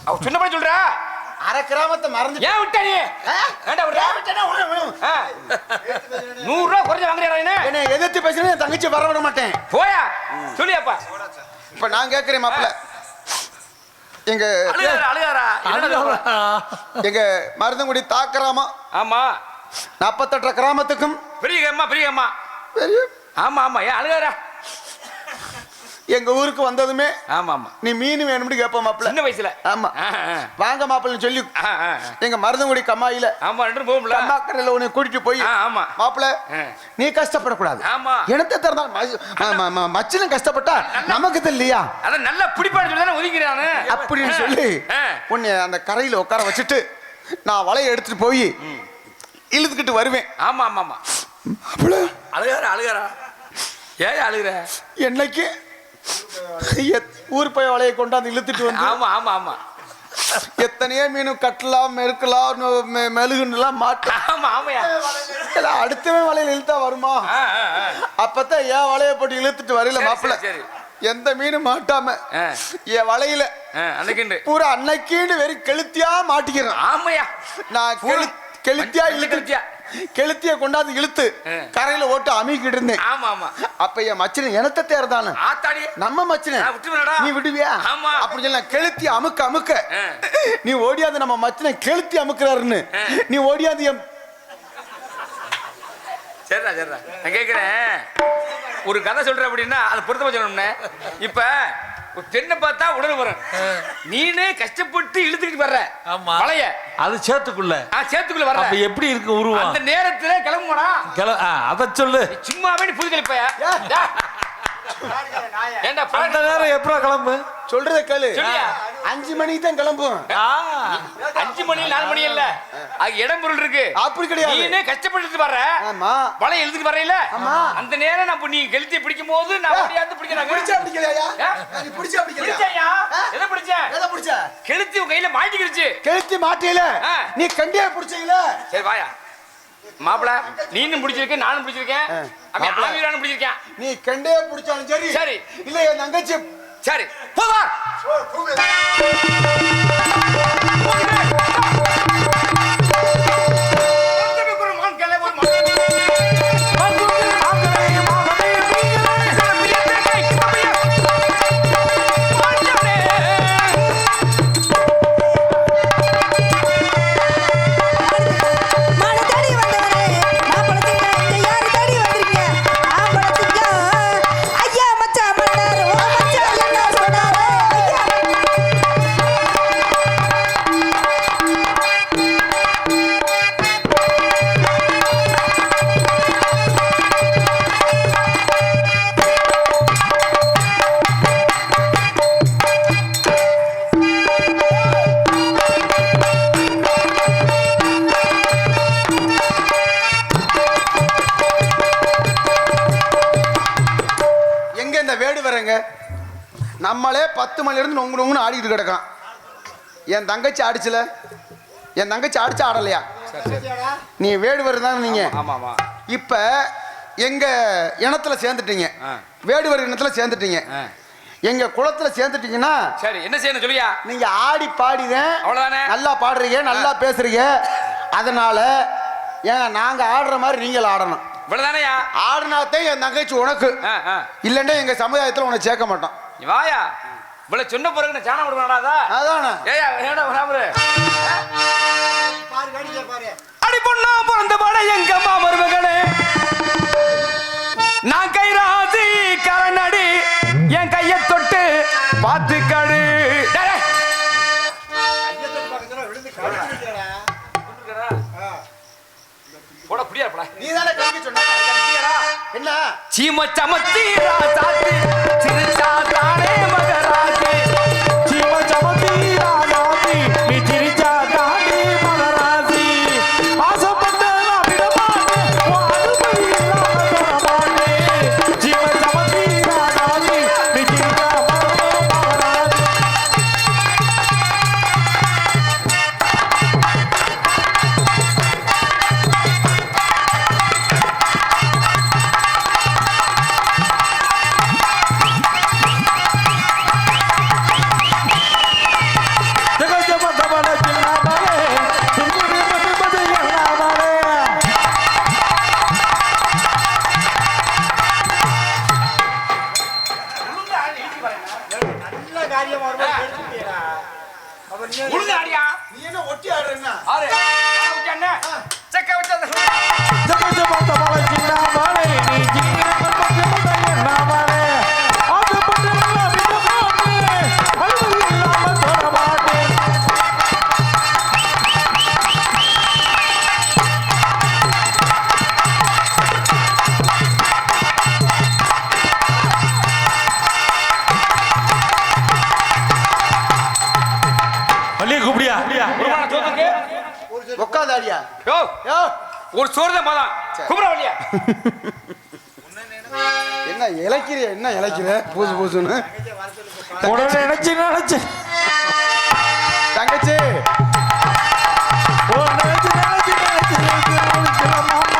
அவ சொன்னபடி சொல்ற. அரை கிராமத்தை மறந்து ஏன் விட்ட நீ? ஏன்டா விட்ட? 100 ரூபா குறைஞ்ச வாங்குறியா? என்ன எதிர்த்து பேசுறேன் என் தங்கச்சி வர விட மாட்டேன். போயா சொல்லியாப்பா. இப்ப நான் கேட்கிறேன் மாப்பிள்ள, எங்க எங்க மருதங்குடி தாக்கிராமம். ஆமா 48 கிராமத்துக்கும் பெரிய அம்மா ஆமா ஆமா. ஏன் அழுகாரா? எங்க ஊருக்கு வந்ததுமே ஆமா ஆமா நீ மீன் வேணும்னு கேப்ப மாப்பிள்ள. சின்ன வயசுல ஆமா வாங்க மாப்பிள்ளன்னு சொல்லி எங்க மருதங்குடி கம்மாயில ஆமா 2 போகும்ல கம்மாக்கரையில உன்னை கூட்டிட்டு போய் ஆமா மாப்பிள்ள நீ கஷ்டப்படக்கூடாது. ஆமா எனத்த திறந்தாலும் மச்சினும் கஷ்டப்பட்டா நமக்கு தெரியலையா? அத நல்லா பிடிப்பாடு சொல்லி தானே ஒதுக்கிறானு அப்படின்னு சொல்லி உன்னை அந்த கரையில உட்கார வச்சுட்டு நான் வலையை எடுத்துட்டு போய் இழுத்துக்கிட்டு வருவேன். ஆமா ஆமா ஆமா அழுகாரா? ஏன் அழுகுற? என்னைக்கு ஊர் போய் வலையை கொண்டாந்து இழுத்துட்டு வந்து ஆமா ஆமா ஆமா எத்தனையோ மீன் கட்டலாம் மெருக்கலாம் மெழுகுலாம் மாட்டோம். ஆமா ஆமையா அடுத்தவன் வலையில இழுத்தா வருமா? அப்பதான் என் வலையை போட்டு இழுத்துட்டு வரல மாப்பிள்ள. எந்த மீனும் மாட்டாம என் வலையில அன்னைக்கு பூரா அன்னைக்குன்னு வெறும் கெளுத்தியா மாட்டிக்கிறேன். ஆமையா நான் கெளுத்தியா இழுத்துட்டியா கெளுத்திய கொண்டாந்து இழுத்து கரையில ஓட்டு அமிக்கிட்டு இருந்தேன். ஆமா ஆமா அப்ப என் மச்சின எனத்த தேர்தானு நம்ம மச்சின நீ விடுவியா? அப்படி சொல்ல கெளுத்தி அமுக்க அமுக்க நீ ஓடியாது நம்ம மச்சின கெளுத்தி அமுக்குறாருன்னு நீ ஓடியாது. சரிடா சரிடா நான் கேட்கிறேன். ஒரு கதை சொல்ற அப்படின்னா அதை பொருத்தமா சொல்லணும்னே. இப்ப தென்னை பார்த்தா உடனே வரும். நீனே கஷ்டப்பட்டு இழுத்துக்கிட்டு வர்ற மலைய அது சேத்துக்குள்ள வர அப்ப எப்படி இருக்கு உருவம்? அந்த நேரத்துல கிளம்புடா. அத சொல்லு. சும்மாவே நீ புது கழிப்பையா? ஏண்டா அந்த நேரம் எப்போ கிளம்பு? சொல்றத கேளு. 5 மணிக்கு தான் கிளம்பும். 5 மணி 4 மணி இல்ல. அது இடம் பொருள் இருக்கு. அப்படி கிடையாது. நீனே கஷ்டப்பட்டு வர்ற. ஆமா. வலை எழுதுக்கு வரையில. அந்த நேரம் நான் நீ கெளுத்தி பிடிக்கும் போது நான் ஓடியாந்து பிடிக்கறாங்க. பிடிச்சா பிடிக்கலையா? நீ பிடிச்சா பிடிக்கலையா? பிடிச்சயா? எதை பிடிச்ச? எதை பிடிச்ச? கெளுத்தி உன் கையில மாட்டிக்கிருச்சு. கெளுத்தி மாட்டில. நீ கண்டியா பிடிச்சீங்களா? சரி வாயா. மாப்ள நீனும் பிடிச்சிருக்க நானும் பிடிச்சிருக்கேன். அப்ப ஆவீரானும் பிடிச்சிருக்கேன். நீ கண்டியா பிடிச்சாலும் சரி. சரி. இல்ல என் தங்கச்சி சரி. போ வா. நம்மளே 10 மணில இருந்து நொங்கு நொங்குன்னு ஆடிட்டு கிடக்கான். என் தங்கச்சி ஆடிச்சுல, என் தங்கச்சி ஆடிச்சா ஆடலையா? நீ வேடு வருதானே நீங்க. இப்ப எங்க இனத்துல சேர்ந்துட்டீங்க, வேடுவர் இனத்துல சேர்ந்துட்டீங்க, எங்க குளத்துல சேர்ந்துட்டீங்கன்னா சரி என்ன செய்யணும் சொல்லியா? நீங்க ஆடி பாடிதான் அவ்வளவுதானே. நல்லா பாடுறீங்க, நல்லா பேசுறீங்க. அதனால ஏங்க நாங்க ஆடுற மாதிரி நீங்கள் ஆடணும். இவ்வளவுதானயா? ஆடினாத்தே என் தங்கச்சி உனக்கு, இல்லன்னா எங்க சமுதாயத்துல உன்னை சேர்க்க மாட்டோம். வாயா இவ்வளவு சொன்ன பிறகு நான் சாணம் விடுவானாதா? அதானே. ஏயா ஏடா வராமரு அடி பொண்ணா பிறந்த பாட எங்க அம்மா மருமகனே, நான் கைராசி கரணடி என் கைய தொட்டு பாத்துக்காடு. போட புடியாடா. நீதானே கைக்கு சொன்ன. என்ன சீம சமத்தி ராசாத்தி சிரிச்சா தானே மகராசி. சீம சமத்தி ராசாத்தி நீ சிரிச்சா தானே மகராசி. ஆசைப்பட்ட நான் விடமாட்டேன், உன் அனுமதி இல்லாம தரமாட்டேன். சீம சமத்தி ராசாத்தி நீ சிரிச்சா மகராசி. உழுது ஆடியா? நீ என்ன ஒட்டி ஆடுறேன்னா? ஆறு என்ன செக்க வச்சது கூப்பிடியா? உட்காந்து ஆடியா? யோ யோ ஒரு சோறு தான் போதான் கும்பிட வழியா. என்ன இழைக்கிற, என்ன இழைக்கிற பூசு பூசுன்னு? உடனே நினைச்சு நினைச்சு தங்கச்சி நினைச்சு நினைச்சு நினைச்சு மாமா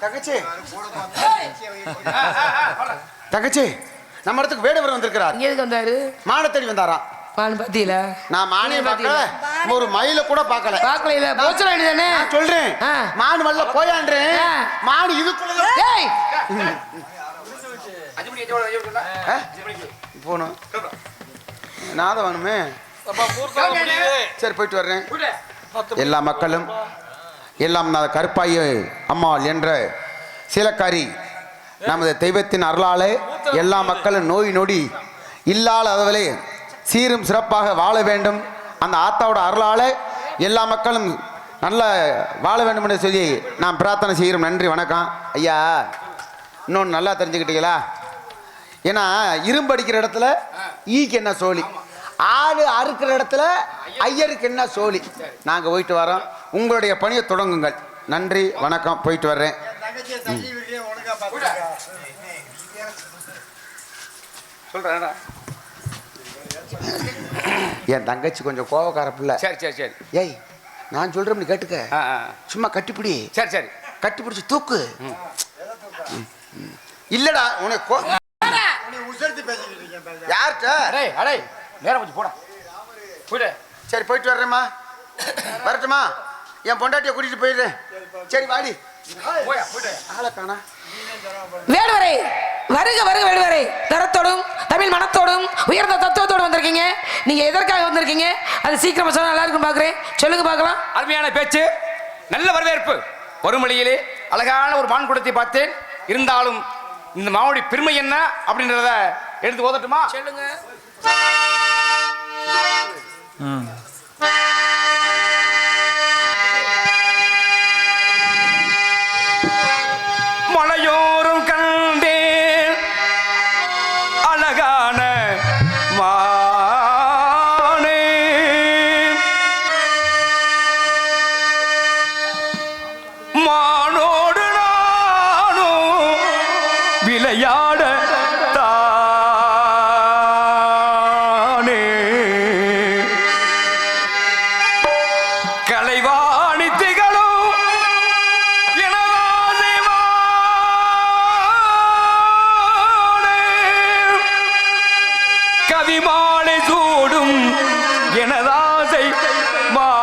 தங்கச்சி தங்கச்சி நம்ம இடத்துக்கு வேடுவர் வந்திருக்கிறார். எதுக்கு வந்தாரு? மான தேடி வந்தாராம். மான் பாத்தீல? நான் மானே பார்க்கல, ஒரு மயில கூட பார்க்கல. பார்க்கல, போச்சல வேண்டியதானே? சொல்றேன் மான் வல்ல போயான்றேன். மான் இதுக்குள்ள டேய் போணும் நாத வேணுமே. சரி போயிட்டு வர்றேன். எல்லா மக்களும் எல்லாம் கருப்பாயி அம்மாள் என்ற சீலக்காரி நமது தெய்வத்தின் அருளாலே எல்லா மக்களும் நோய் நொடி இல்லாத அளவிலே சீரும் சிறப்பாக வாழ வேண்டும். அந்த ஆத்தாவோட அருளாலே எல்லா மக்களும் நல்ல வாழ வேண்டும் என்று சொல்லி நாம் பிரார்த்தனை செய்கிறோம். நன்றி வணக்கம் ஐயா. இன்னொன்று நல்லா தெரிஞ்சுக்கிட்டீங்களா? ஏன்னா இரும்பு அடிக்கிற இடத்துல ஈக்கு என்ன சோழி, ஆடு அறுக்கிற இடத்துல ஐயருக்கு என்ன சோழி. நாங்கள் போயிட்டு வரோம், உங்களுடைய பணியை தொடங்குங்கள். நன்றி வணக்கம், போயிட்டு வர்றேன். சொல்றேன். என் தங்கச்சி கொஞ்சம் கோவக்கார பிள்ளை. சரி சரி சரி. ஏய் நான் சொல்றேன் கேட்டுக்க, சும்மா கட்டிப்பிடி. சரி சரி. கட்டி பிடிச்சி தூக்கு. இல்லடா உனக்கு யார்கிட்ட நேரம் கொஞ்சம் போடா போயிடு. சரி போயிட்டு வர்றேம்மா. வரட்டுமா? என் பொண்டாட்டியை கூட்டிட்டு போயிடுறேன். சரி வாடி. போயா போயிட்டு. ஆளை காணா. வேடுவரை வருக வருக வேடுவரை. தரத்தோடும் தமிழ் மனத்தோடும் உயர்ந்த தத்துவத்தோடு வந்திருக்கீங்க. நீங்க எதற்காக வந்திருக்கீங்க அது சீக்கிரமா சொன்னா நல்லா இருக்கும் பாக்குறேன். சொல்லுங்க பார்க்கலாம். அருமையான பேச்சு, நல்ல வரவேற்பு. வறுமொழியிலே அழகான ஒரு மான் குடத்தை பார்த்தேன். இருந்தாலும் இந்த மாவுடைய பெருமை என்ன அப்படின்றத எடுத்து ஓதட்டுமா? சொல்லுங்க. மலையோரும் கண்டேன் அழகான மானே, மானோடு நானும் விளையாட தானே, கலைவாணி திகழும் கவிமாலை சூடும் எனதாசை மானே.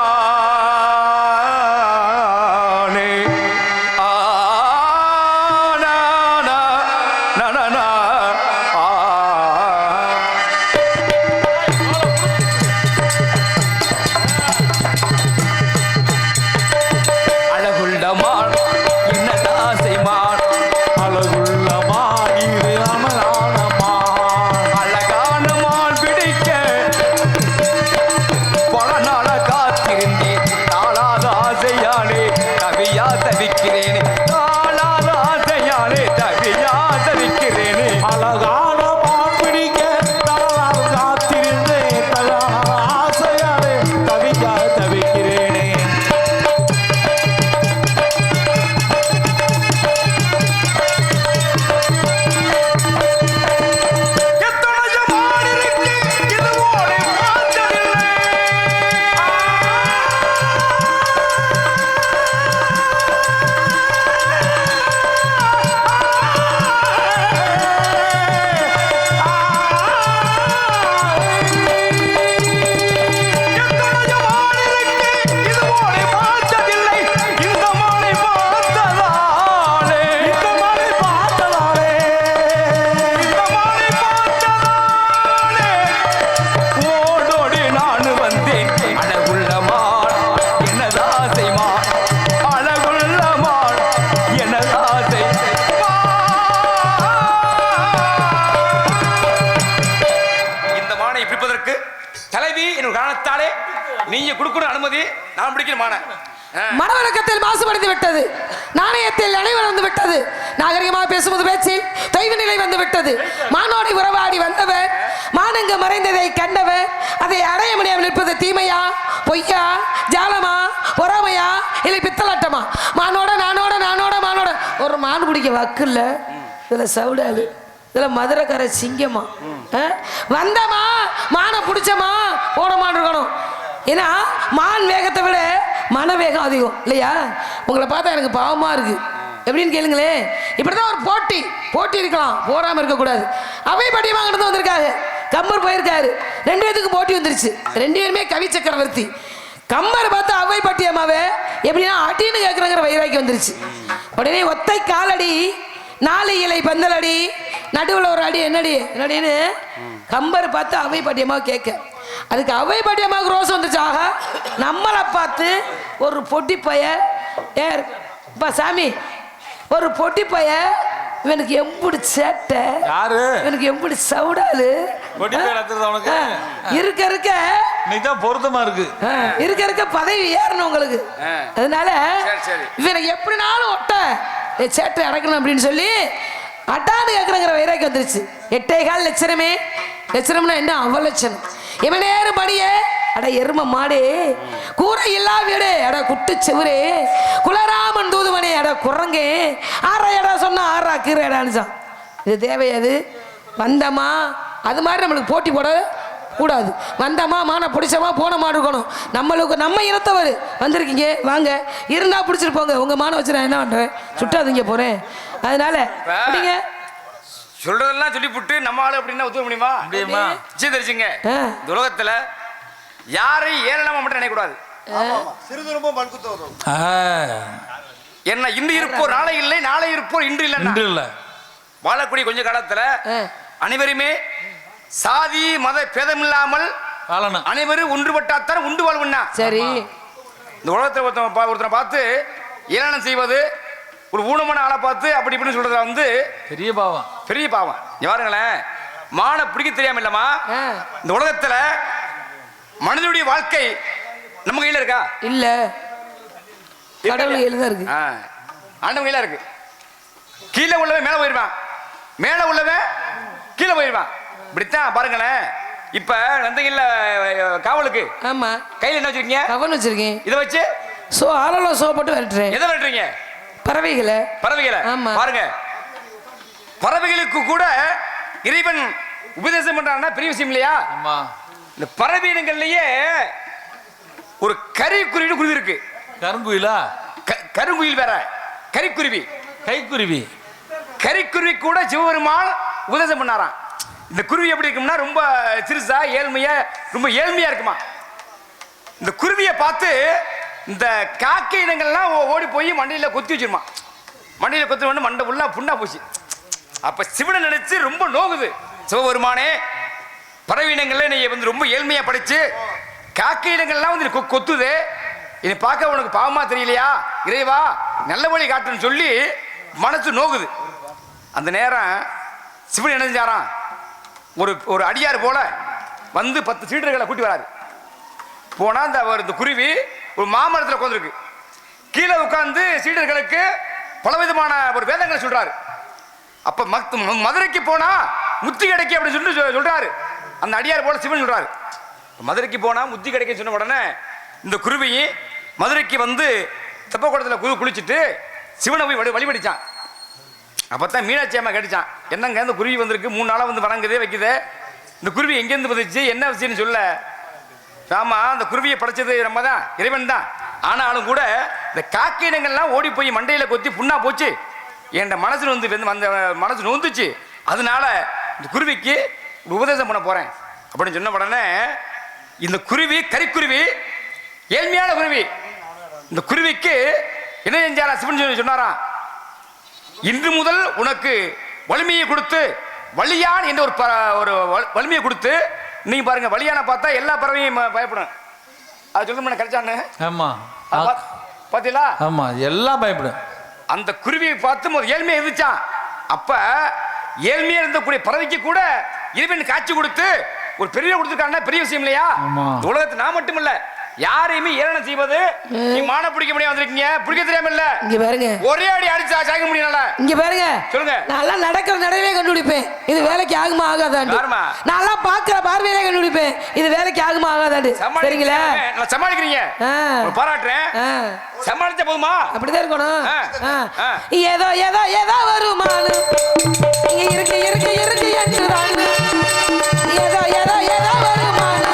அழகுள்ள மான் என்னதாசை மான், அழகுள்ள மான் இது அமலான மான், அழகான மான் பிடிக்க பல நாள காத்திருந்தேன். தாளாத ஆசையாலே தவியா தவிக்கிறேனே, தாளாத ஆசையாலே தவியா தவிக்கிறேனே. அழகான மான் பிடிக்க தளரால் காத்திருந்தேன், தளரான ஆசையாலே தவிக்க தவிக்கிறேனே. எத்தனையோ மான் இருக்கு, இது போல பார்த்ததில்லை. எத்தனையோ மான் இருக்கு, இது போல பார்த்ததில்லை. இந்த மானை பார்த்ததாலே, இந்த மலை பார்த்ததாலே, இந்த மானை பார்த்ததாலே ஓடோடி நான் வந்தேன். அழகுள்ள மான் எனதாசை மான், அழகுள்ள மான் எனதாசை மான். இந்த மானை பிடிப்பதற்கு தலைவி என்னும் காரணத்தாலே நீங்க கொடுக்கணும் அனுமதி. நான் பிடிக்கிற மானை மனவழக்கத்தில் மாசுபடுத்தி விட்டது, நாணயத்தில் நினைவு வந்து விட்டது, நாகரிகமாக பேசும்போது பேச்சில் தொய்வு நிலை வந்து விட்டது. மானோடி உறவாடி வந்தவர் மானங்கு மறைந்ததை கண்டவர் அதை அடைய முடியாமல் நிற்பது தீமையா பொய்யா ஜாலமா பொறாமையா இல்லை பித்தலாட்டமா? மானோட நானோட நானோட மானோட ஒரு மான் பிடிக்க வக்கு இல்லை. இதுல சவுடாது, இதுல மதுரைக்கார சிங்கமா வந்தமா மானை பிடிச்சமா போடமான்னு இருக்கணும். ஏன்னா மான் வேகத்தை விட மன வேகம் அதிகம் இல்லையா? உங்களை பார்த்தா எனக்கு பாவமா இருக்கு. எப்படின்னு கேளுங்களேன். இப்படிதான் ஒரு போட்டி இருக்கலாம், போராம இருக்கக்கூடாது. அவை படியமாக நடந்து வந்திருக்காங்க. கம்மர் போயிருக்காரு, 2 பேத்துக்கு போட்டி வந்துருச்சு. 2 பேருமே கவி சக்கரவர்த்தி. கம்மர் பார்த்து அவை பட்டியம்மாவே எப்படின்னா அடின்னு கேட்குறங்கிற வைராக்கி வந்துருச்சு. உடனே ஒத்தை காலடி 4 இலை பந்தலடி நடுவில் ஒரு அடி என்னடின்னு கம்பர் பார்த்து அவை பட்டியமாக கேட்க, அதுக்கு அவை பட்டியமாக ரோஸ் வந்துச்சு. ஆகா, நம்மளை பார்த்து ஒரு பொட்டி பைய ஏப்பா சாமி, ஒரு பொட்டி பைய இவனுக்கு எம்புடி சேட்டை, யாரு இவனுக்கு எம்புடி சவுடாலு இருக்க இருக்க நீதான் பொருத்தமா இருக்கு. இருக்க பதவி ஏறணும் உங்களுக்கு. அதனால இவனை எப்படினாலும் ஒட்ட சேட்டை அடக்கணும் அப்படின்னு சொல்லி அட்டான்னு கேட்கறங்கிற வைராக்கி வந்துருச்சு. 8.25 லட்சணமே. லட்சணம்னா என்ன? அவலட்சணம். இவன் நேரம் படியே அட எரும மாடே, கூரை இல்லா வீடு அட குட்டு செவரே, குலராமன் தூதுவனே அட குரங்கே, ஆறா எடா சொன்னா ஆறா கீரைடான்னு. இது தேவையாது வந்தமா அது மாதிரி நம்மளுக்கு போட்டி போட கூடாது. வந்தமா மான பிடிச்சமா போனமா இருக்கணும். நம்மளுக்கு நம்ம இனத்தவர் வந்திருக்கீங்க, வாங்க இருந்தா பிடிச்சிட்டு போங்க. உங்க மான வச்சு நான் என்ன பண்றேன், சுட்டாதீங்க போறேன். அதனால அப்படிங்க சொல்றதெல்லாம் சொல்லிவிட்டு நம்ம ஆளு அப்படின்னா ஒத்துக்க முடியுமா? நிச்சயம் தெரிஞ்சுங்க, இந்த உலகத்துல யாரையும் ஏளனமா மட்டும் நினைக்கக்கூடாது. என்ன இன்று இருப்போர் நாளை இல்லை, நாளை இருப்போர் இன்று இல்லை. வாழக்கூடிய கொஞ்ச காலத்துல அனைவருமே சாதி மத பேதம் இல்லாமல் அனைவரும் ஒன்றுபட்டாத்தான் உண்டு வாழ்வுன்னா. சரி, இந்த உலகத்தில் ஒருத்தனை பார்த்து ஏளனம் செய்வது, ஒரு ஊனமான ஆளை பார்த்து அப்படி இப்படின்னு சொல்றத வந்து பெரிய பாவம், பெரிய பாவம். பாருங்களேன், மான பிடிக்க தெரியாம இல்லமா இந்த உலகத்துல மனிதனுடைய வாழ்க்கை நம்ம கையில இருக்கா? இல்ல, கடவுள் கையில தான் இருக்கு, ஆண்டவன் கையில இருக்கு. கீழே உள்ளவன் மேல போயிருவான், மேல உள்ளவன் கீழே போயிருவான். இப்படித்தான் பாருங்களேன். இப்ப வந்தீங்கல்ல காவலுக்கு, ஆமா, கையில என்ன வச்சிருக்கீங்க? கவன் வச்சிருக்கேன். இதை வச்சு ஆளெல்லாம் போட்டு விரட்டுறேன். எதை விரட்டுறீங்க? பறவைகளை. பறவைகளை பாருங்க, பறவைகளுக்கு கூட இறைவன் உபதேசம் பண்றான்னா பெரிய விஷயம் இல்லையா? இந்த பறவை இனங்கள்லயே ஒரு கரிக்குருவி குருவி இருக்கு. கருங்குயிலா? கருங்குயில் வேற, கரிக்குருவி. கைக்குருவி. கரிக்குருவி கூட சிவபெருமான் உபதேசம் பண்ணாராம். இந்த குருவி எப்படி இருக்கும்னா ரொம்ப சிறுசா ஏழ்மையா, ரொம்ப ஏழ்மையா இருக்குமா. இந்த குருவியை பார்த்து இந்த காக்கை இனங்கள்லாம் ஓடி போய் மண்டையில கொத்தி வச்சிருமா. மண்டையில கொத்தி வந்து மண்டை உள்ள புண்ணா போச்சு. அப்ப சிவனை நினைச்சு ரொம்ப நோகுது, சிவபெருமானே பறவை இனங்கள்ல நீ வந்து ரொம்ப ஏழ்மையா படைச்சு காக்கை இனங்கள்லாம் வந்து கொத்துது, இதை பார்க்க உனக்கு பாவமா தெரியலையா? இறைவா நல்ல வழி காட்டுன்னு சொல்லி மனசு நோகுது. அந்த நேரம் சிவன் என்ன செஞ்சாராம், ஒரு அடியார் போல வந்து 10 சீடர்களை கூட்டி வராரு. போனா இந்த குருவி ஒரு மாமரத்தில் உட்காந்துருக்கு. கீழே உட்கார்ந்து சீடர்களுக்கு பலவிதமான ஒரு வேதங்களை சொல்றாரு. அப்ப மதுரைக்கு போனா முத்தி கிடைக்கும் அப்படின்னு சொல்லி சொல்றாரு. அந்த அடியார் போல சிவன் சொல்றாரு, மதுரைக்கு போனா முத்தி கிடைக்கும் சொன்ன உடனே இந்த குருவி மதுரைக்கு வந்து தெப்பக்குளத்தில் குளிச்சுட்டு சிவனை போய் வழிபடிச்சான். அப்பதான் மீனாட்சி அம்மா கேட்டுச்சான், என்னங்க இந்த குருவி வந்திருக்கு, 3 நாளா வந்து வணங்குதே வைக்குது, இந்த குருவி எங்கேருந்து வந்துச்சு, என்ன விஷயம்னு சொல்ல. ஆமா, அந்த குருவியை படைச்சது நம்ம தான், இறைவன் தான். ஆனாலும் கூட இந்த காக்கை இனங்கள்லாம் ஓடி போய் மண்டையில கொத்தி புண்ணா போச்சு, என் மனசு வந்து அந்த மனசு நொந்துச்சு, அதனால இந்த குருவிக்கு உபதேசம் பண்ண போறேன் அப்படின்னு சொன்ன உடனே இந்த குருவி கரிக்குருவி ஏழ்மையான குருவி. இந்த குருவிக்கு என்ன செஞ்சாரா சிவன் சொன்னாராம், இன்று முதல் உனக்கு வலிமையை கொடுத்து, வலியான் என்ற ஒரு வலிமையை கொடுத்து, நீங்க பாருங்க வலியான பார்த்தா எல்லா பறவையும் பயப்படும். அது சொல்ல கிடைச்சான்னு. ஆமா, பாத்தீங்களா? ஆமா, எல்லாம் பயப்படும். அந்த குருவியை பார்த்து ஒரு ஏழ்மையை இருந்துச்சான். அப்ப ஏழ்மையா இருந்தக்கூடிய பறவைக்கு கூட இறைவன் காட்சி கொடுத்து ஒரு பெரிய கொடுத்துருக்காங்கன்னா பெரிய விஷயம் இல்லையா? உலகத்தை நான் மட்டும் இல்ல யாரையுமே ஏளனம் செய்வது, நீ மான பிடிக்க முடியாது வந்திருக்கீங்க, பிடிக்க தெரியாம இல்ல. இங்க பாருங்க, ஒரே அடி அடிச்சா சாக முடியல. இங்க பாருங்க, சொல்லுங்க. நல்லா நடக்கிற நடையிலே கண்டுபிடிப்பேன் இது வேலைக்கு ஆகுமா ஆகாதாண்டு. நல்லா பாக்குற பார்வையிலே கண்டுபிடிப்பேன் இது வேலைக்கு ஆகுமா ஆகாதாண்டு. சரிங்களா? நான் சமாளிக்கிறீங்க, பாராட்டுறேன். சமாளிச்ச போதுமா? அப்படிதான் இருக்கணும். ஏதோ ஏதோ ஏதோ வருமானு இங்க இருக்கு இருக்கு இருக்கு என்றுதான். ஏதோ ஏதோ ஏதோ வருமானு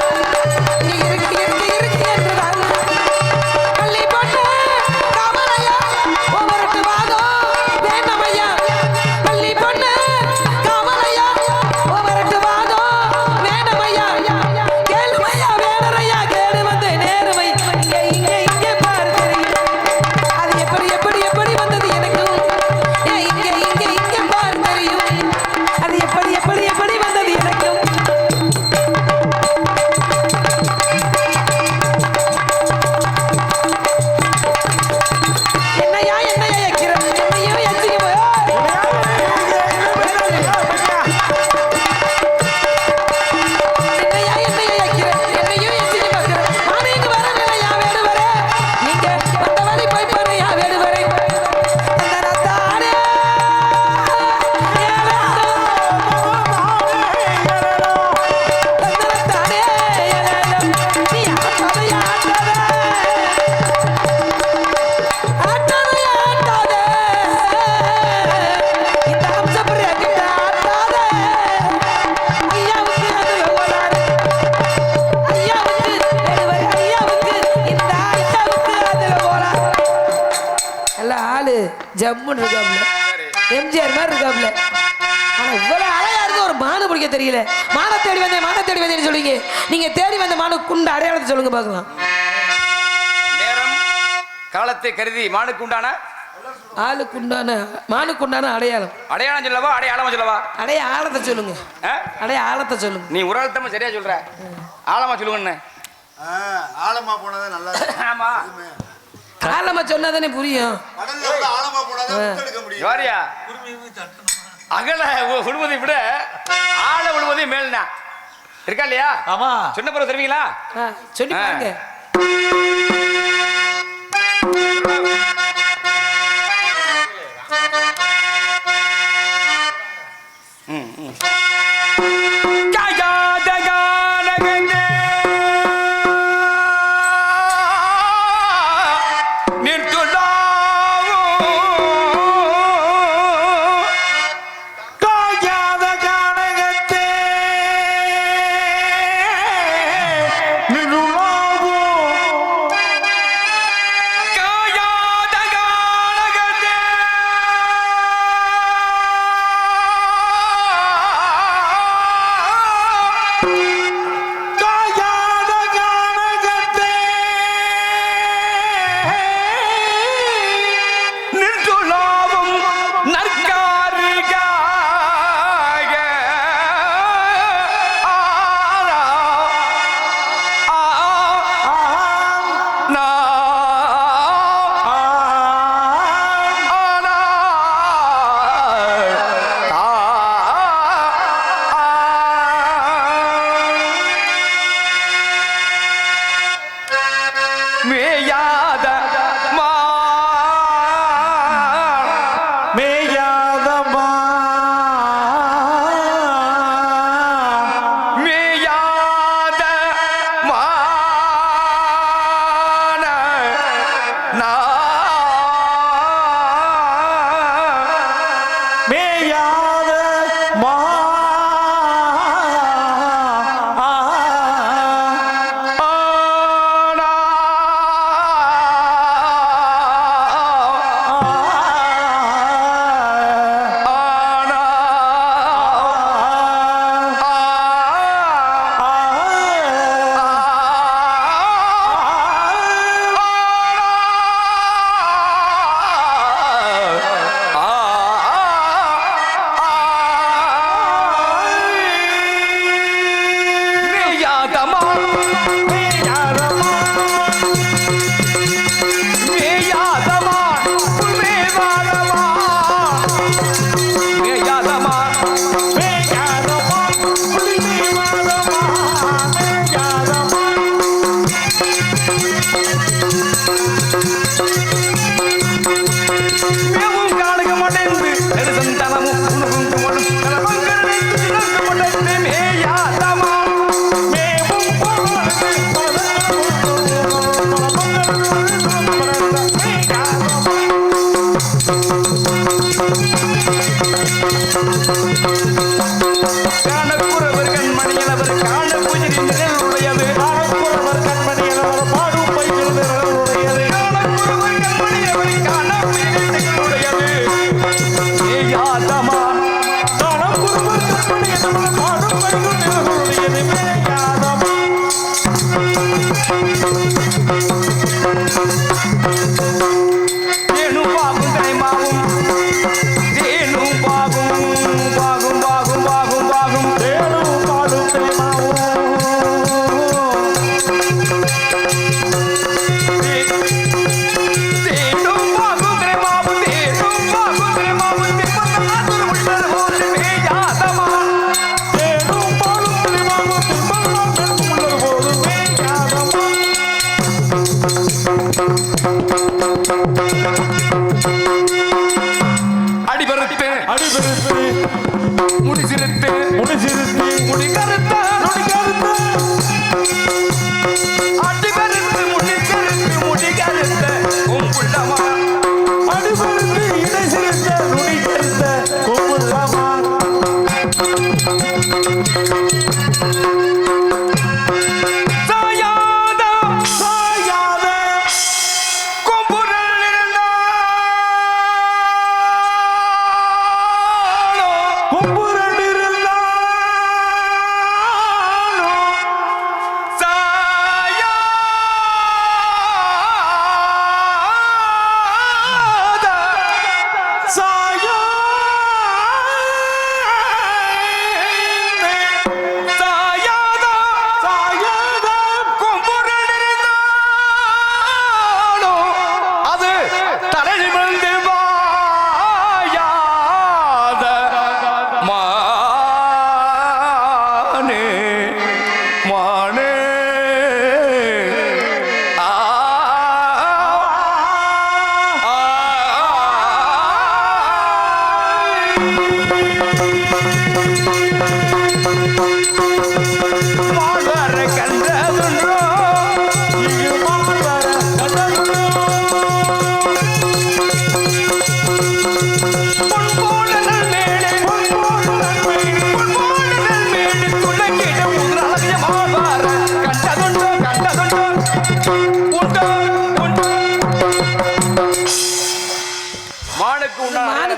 ஜம்முன்னு இருக்காப்ல, எம்ஜிஆர் மாதிரி இருக்காப்ல. ஆனா இவ்வளவு அழகா இருந்து ஒரு மானு பிடிக்க தெரியல. மான தேடி வந்தேன்னு சொல்லுவீங்க. நீங்க தேடி வந்த மானு குண்டு அடையாளத்தை சொல்லுங்க பார்க்கலாம். நேரம் காலத்தை கருதி மானுக்கு உண்டான மானுக்கு உண்டான அடையாளம். அடையாளம் சொல்லவா அடையாளமா சொல்லவா? அடையாளத்தை சொல்லுங்க. அடையாளத்தை சொல்லுங்க. நீ ஒரு ஆள்கிட்ட சரியா சொல்ற, ஆழமா சொல்லுங்கன்னு. ஆழமா போனதே நல்லா. ஆமா, ஆழமா சொன்னாதானே புரியும். ஆழமா போனதே யாரியா அகல விழுவதை விட ஆழ விழுவதே மேல்னா இருக்கா இல்லையா? ஆமா, சொன்ன பிறகு தருவீங்களா? சொல்லி பாருங்க.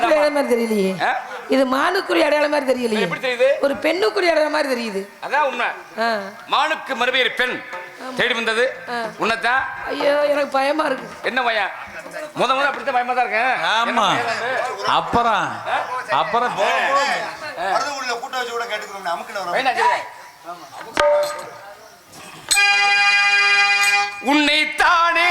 மானுக்குரிய அடையாளம் மாதிரி தெரியலையே. இது மானுக்குரிய அடையாளம் மாதிரி தெரியலையே. எப்படி தெரியுது? ஒரு பெண்ணுக்குரிய அடையாளம் மாதிரி தெரியுது. அதான் உண்மை. மானுக்கு மறுபெயர் பெண் தேடி வந்தது உன்னதான். ஐயோ எனக்கு பயமா இருக்கு. என்ன பயம்? முத அப்படித்தான் பயமா தான் இருக்கேன். ஆமா. அப்புறம் கூட்ட வச்சு கூட கேட்டுக்கிறோம். உன்னைத்தானே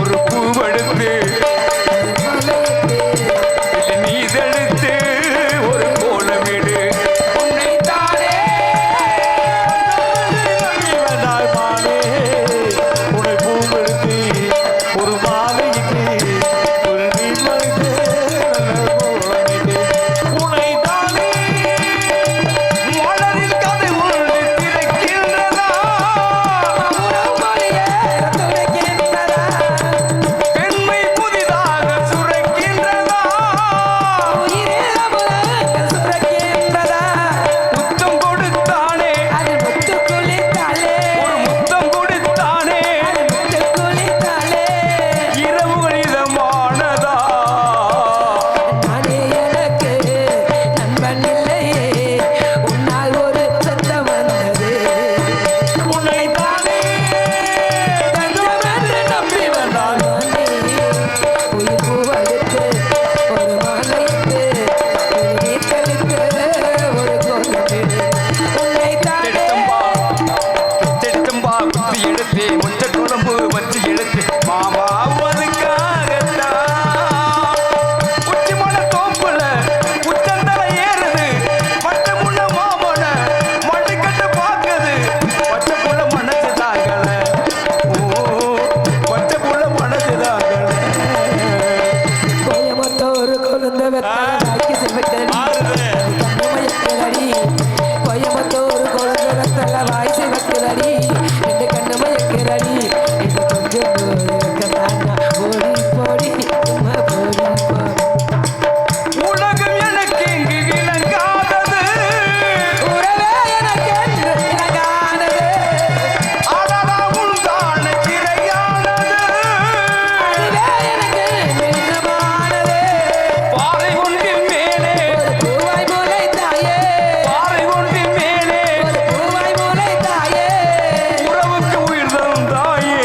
ஒரு பூவெடுத்து நீ தெடுத்து ஒரு கோலமிடு. உன்னைத்தானே உன்னை பூவெடுத்து ஒரு மாலைக்கு ஒரு நீர்மலைக்கு உன்னைத்தானே மலரில் கதை ஒன்று திறக்கின்றதா? பெண்மை புதிதாக சுரக்கின்றதா? முத்தம் கொடுத்தானே ஒரு முத்தம் கொடுத்தானே இரவுகள் இதமானதா? உன்னைத்தானே தெட்டம்பா குத்தி எடுத்து முச்ச குழம்பு வச்சு எடுத்து மாமா அதுக்காகத்தான் உச்சி மலை தோப்புல உச்சந்தல ஏறுது பட்ட முள்ள மாமன மண்ணுக்கட்டு பாக்குது பட்ட புள்ள மனசு தாங்கல. ஓ பட்ட புள்ள மனசு தாங்கல. கோயம்புத்தூர் கொழுந்த வெத்தலை சிவக்கடி கோயம்புத்தூர் கொழுந்த வெத்தலை வாய் சிவக்கடி ரெண்டு கண்ணு மயக்கிறடி இது கொஞ்சம் போடி போடி சும்மா போடி போடி. உலகம் எனக்கு இங்கு விளங்காதது. உறவே எனக்கு என்று இலங்கானது. அடடா உள்தான திரையானது. அதுவே எனக்கு நெருக்கமானது. பாறை ஒன்றின் மேலே ஒரு பூவாய் மூலை தாயே பாறை ஒன்றின் மேலே ஒரு பூவாய் மூலை தாயே உறவுக்கு உயிர் தந்தாயே.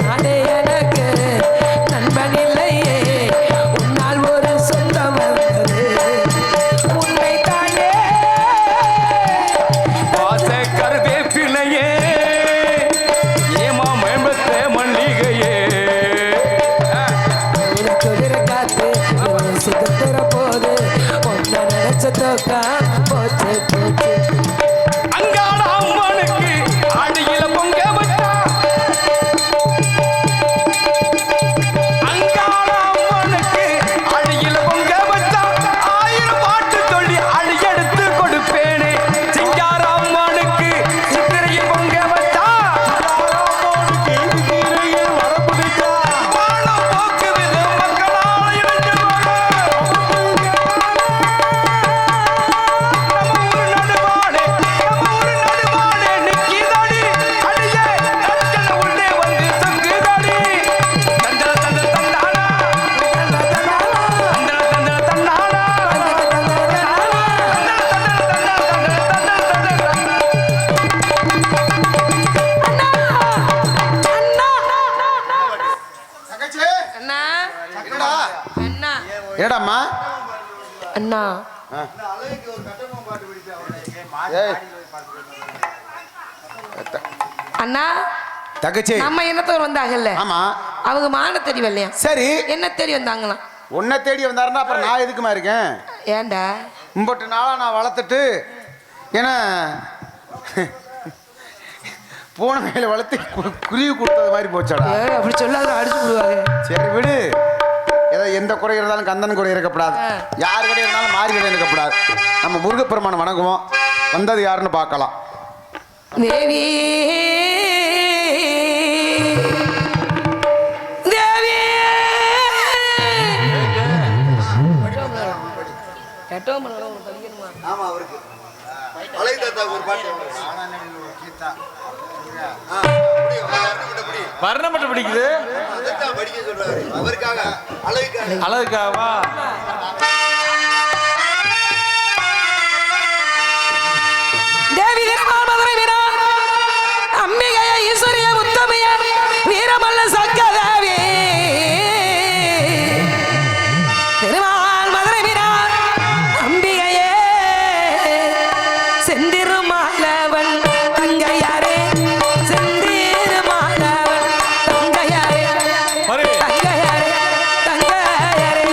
நானே எனக்கு நண்பன் இல்லையே உன்னால் ஒரு சொந்தம் வந்தது உன்னை தானே பாச கருவேப்பிலையே ஏமா மேம்பத்த மல்லிகையே. குதிரை காத்து சுதந்திர போது உன்னை நினைச்ச தோக்கா போச்சு போச்சு. அங்காள அம்மனுக்கு அடியில பொங்க வச்சா. அங்காள அம்மனுக்கு அடியில பொங்க வச்சா. 1000 பாட்டு சொல்லி அடி எடுத்து கொடுப்பேனே. சிங்கார அம்மனுக்கு சித்திரையில் பொங்க வச்சா. வானம் போக்குது மக்களால் இணைஞ்சு வாழ. நம்ம ஊரு நடுவானே நிக்கிதாடி. அடியே கஞ்சன உள்ளே வந்து தங்குதாடி. தந்தன தந்தன தந்தானா தந்தன தந்தன தந்தானா தங்கச்சி அண்ணா என்னடா அண்ணா ஏடாம்மா அண்ணா ஏய் அண்ணா தங்கச்சி நம்ம என்னத்தோர் வந்தாங்கல்ல ஆமா அவங்க மான தேடி வரலையா? சரி என்ன தேடி வந்தாங்களாம்? உன்னை தேடி வந்தாருன்னா அப்புறம் நான் எதுக்குமா இருக்கேன்? ஏன்டா? இம்பட்டு நாளாக நான் வளர்த்துட்டு ஏன்னா பூனை மேல வளர்த்து குருவி கொடுத்தது மாதிரி போச்சாடா. அப்படி சொல்லாத அடிச்சு விடுவாங்க. சரி விடு, ஏதோ எந்த குறை இருந்தாலும் கந்தன் குறை இருக்கப்படாது, யார் கடை இருந்தாலும் மாறி கடை இருக்கப்படாது. நம்ம முருகப்பெருமானை வணங்குவோம். வந்தது யாருன்னு பார்க்கலாம். தேவி தேவி ஆமா அவருக்கு வர்ணம் மட்டும் பிடிக்குது அழகுக்காவா தேவி திருமால் மதுரை வீரா அம்பிகைய ஈஸ்வரிய உத்தமைய வீரமல்ல சக்கதேவி திருமால் மதுரை வீரா அம்பிகையே செந்திருமாலவன் தங்கையாரே செந்திருமாலவன் தங்கையாரே தங்கையாரே தங்கையாரே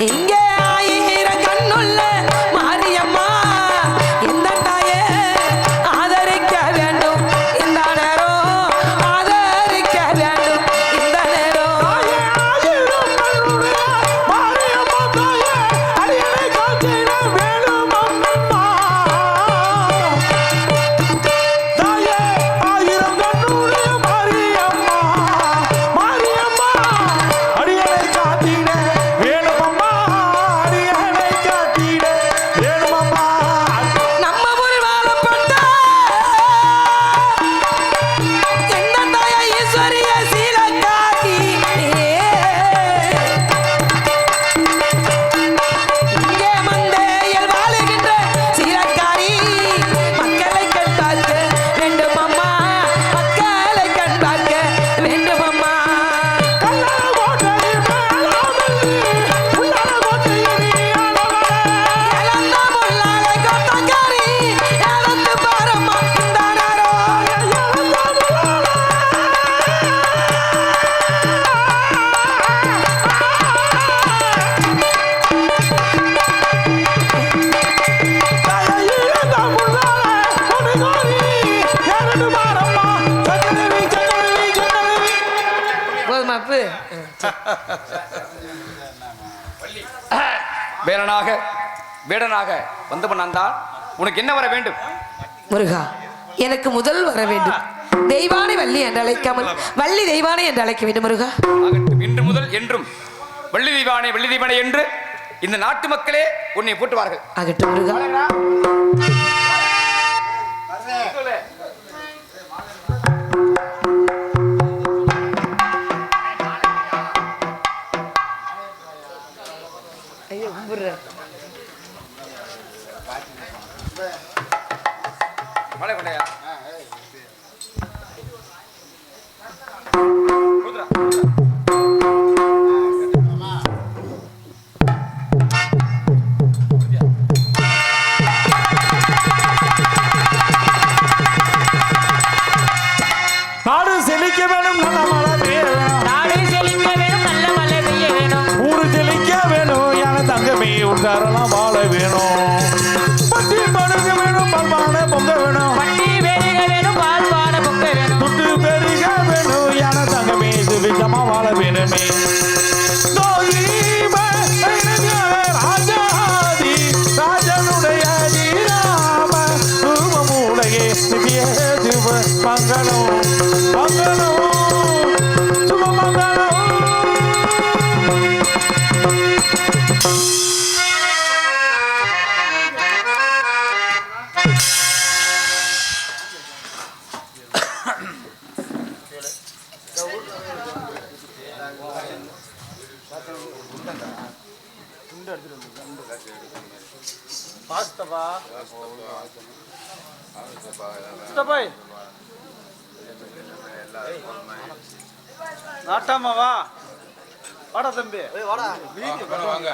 இங்கே ஆயிரம் கண்ணுள்ள மாரியம்மா இந்த தாயே ஆதரிக்க வேண்டும் இந்த நேரம் ஆதரிக்க வேண்டும் இந்த நேரம் நம்ம ஊர் வாழப்பட்ட எந்த தாய ஈஸ்வரிய சீலக்காரி இங்கே மந்தையில் வாழுகின்ற சீலக்காரி மக்களை கண் பார்க்க வேண்டும் அம்மா மக்களை கண் பார்க்க வேண்டும் அம்மா இழந்த முள்ளாலை கொத்தக்காரி இழந்து பாரம்மா இந்த நேரம் போதுமா அப்பு வேடனாக வேடனாக வந்தவன் நான் தான். உனக்கு என்ன வர வேண்டும்? முருகா எனக்கு முதல் வர வேண்டும் தெய்வானை வள்ளி என்று அழைக்காமல் வள்ளி தெய்வானை என்று அழைக்க வேண்டும் முருகா ஆகட்டும், இன்று முதல் என்றும் வள்ளி தெய்வானே என்று இந்த நாட்டு மக்களே உன்னை போட்டுவார்கள். ஆகட்டும் முருகா மழை கொண்டையா நாடு செழிக்க வேணும் நல்ல மழை பெய்ய வேணும் நாடு செழிக்க வேணும் நல்ல மழை பெய்ய வேணும் ஊரு செழிக்க வேணும் யானை தங்கமே உண்டாரெல்லாம் வாழ வேணும் பட்டி படுக வேணும் பல்பான பொங்க வேணும் வண்டி பெருக வேணும் பால் பான பொங்க வேணும் துட்டு பெருக வேணும் யானை தங்கமே சுவிதமா வாழ வேணுமே ராஜாதி ராஜனுடைய ராம ரூபமூலையே மங்களம் மங்களம் சுப மங்களம் நாட்டாமாவா வாடா தம்பி வாங்க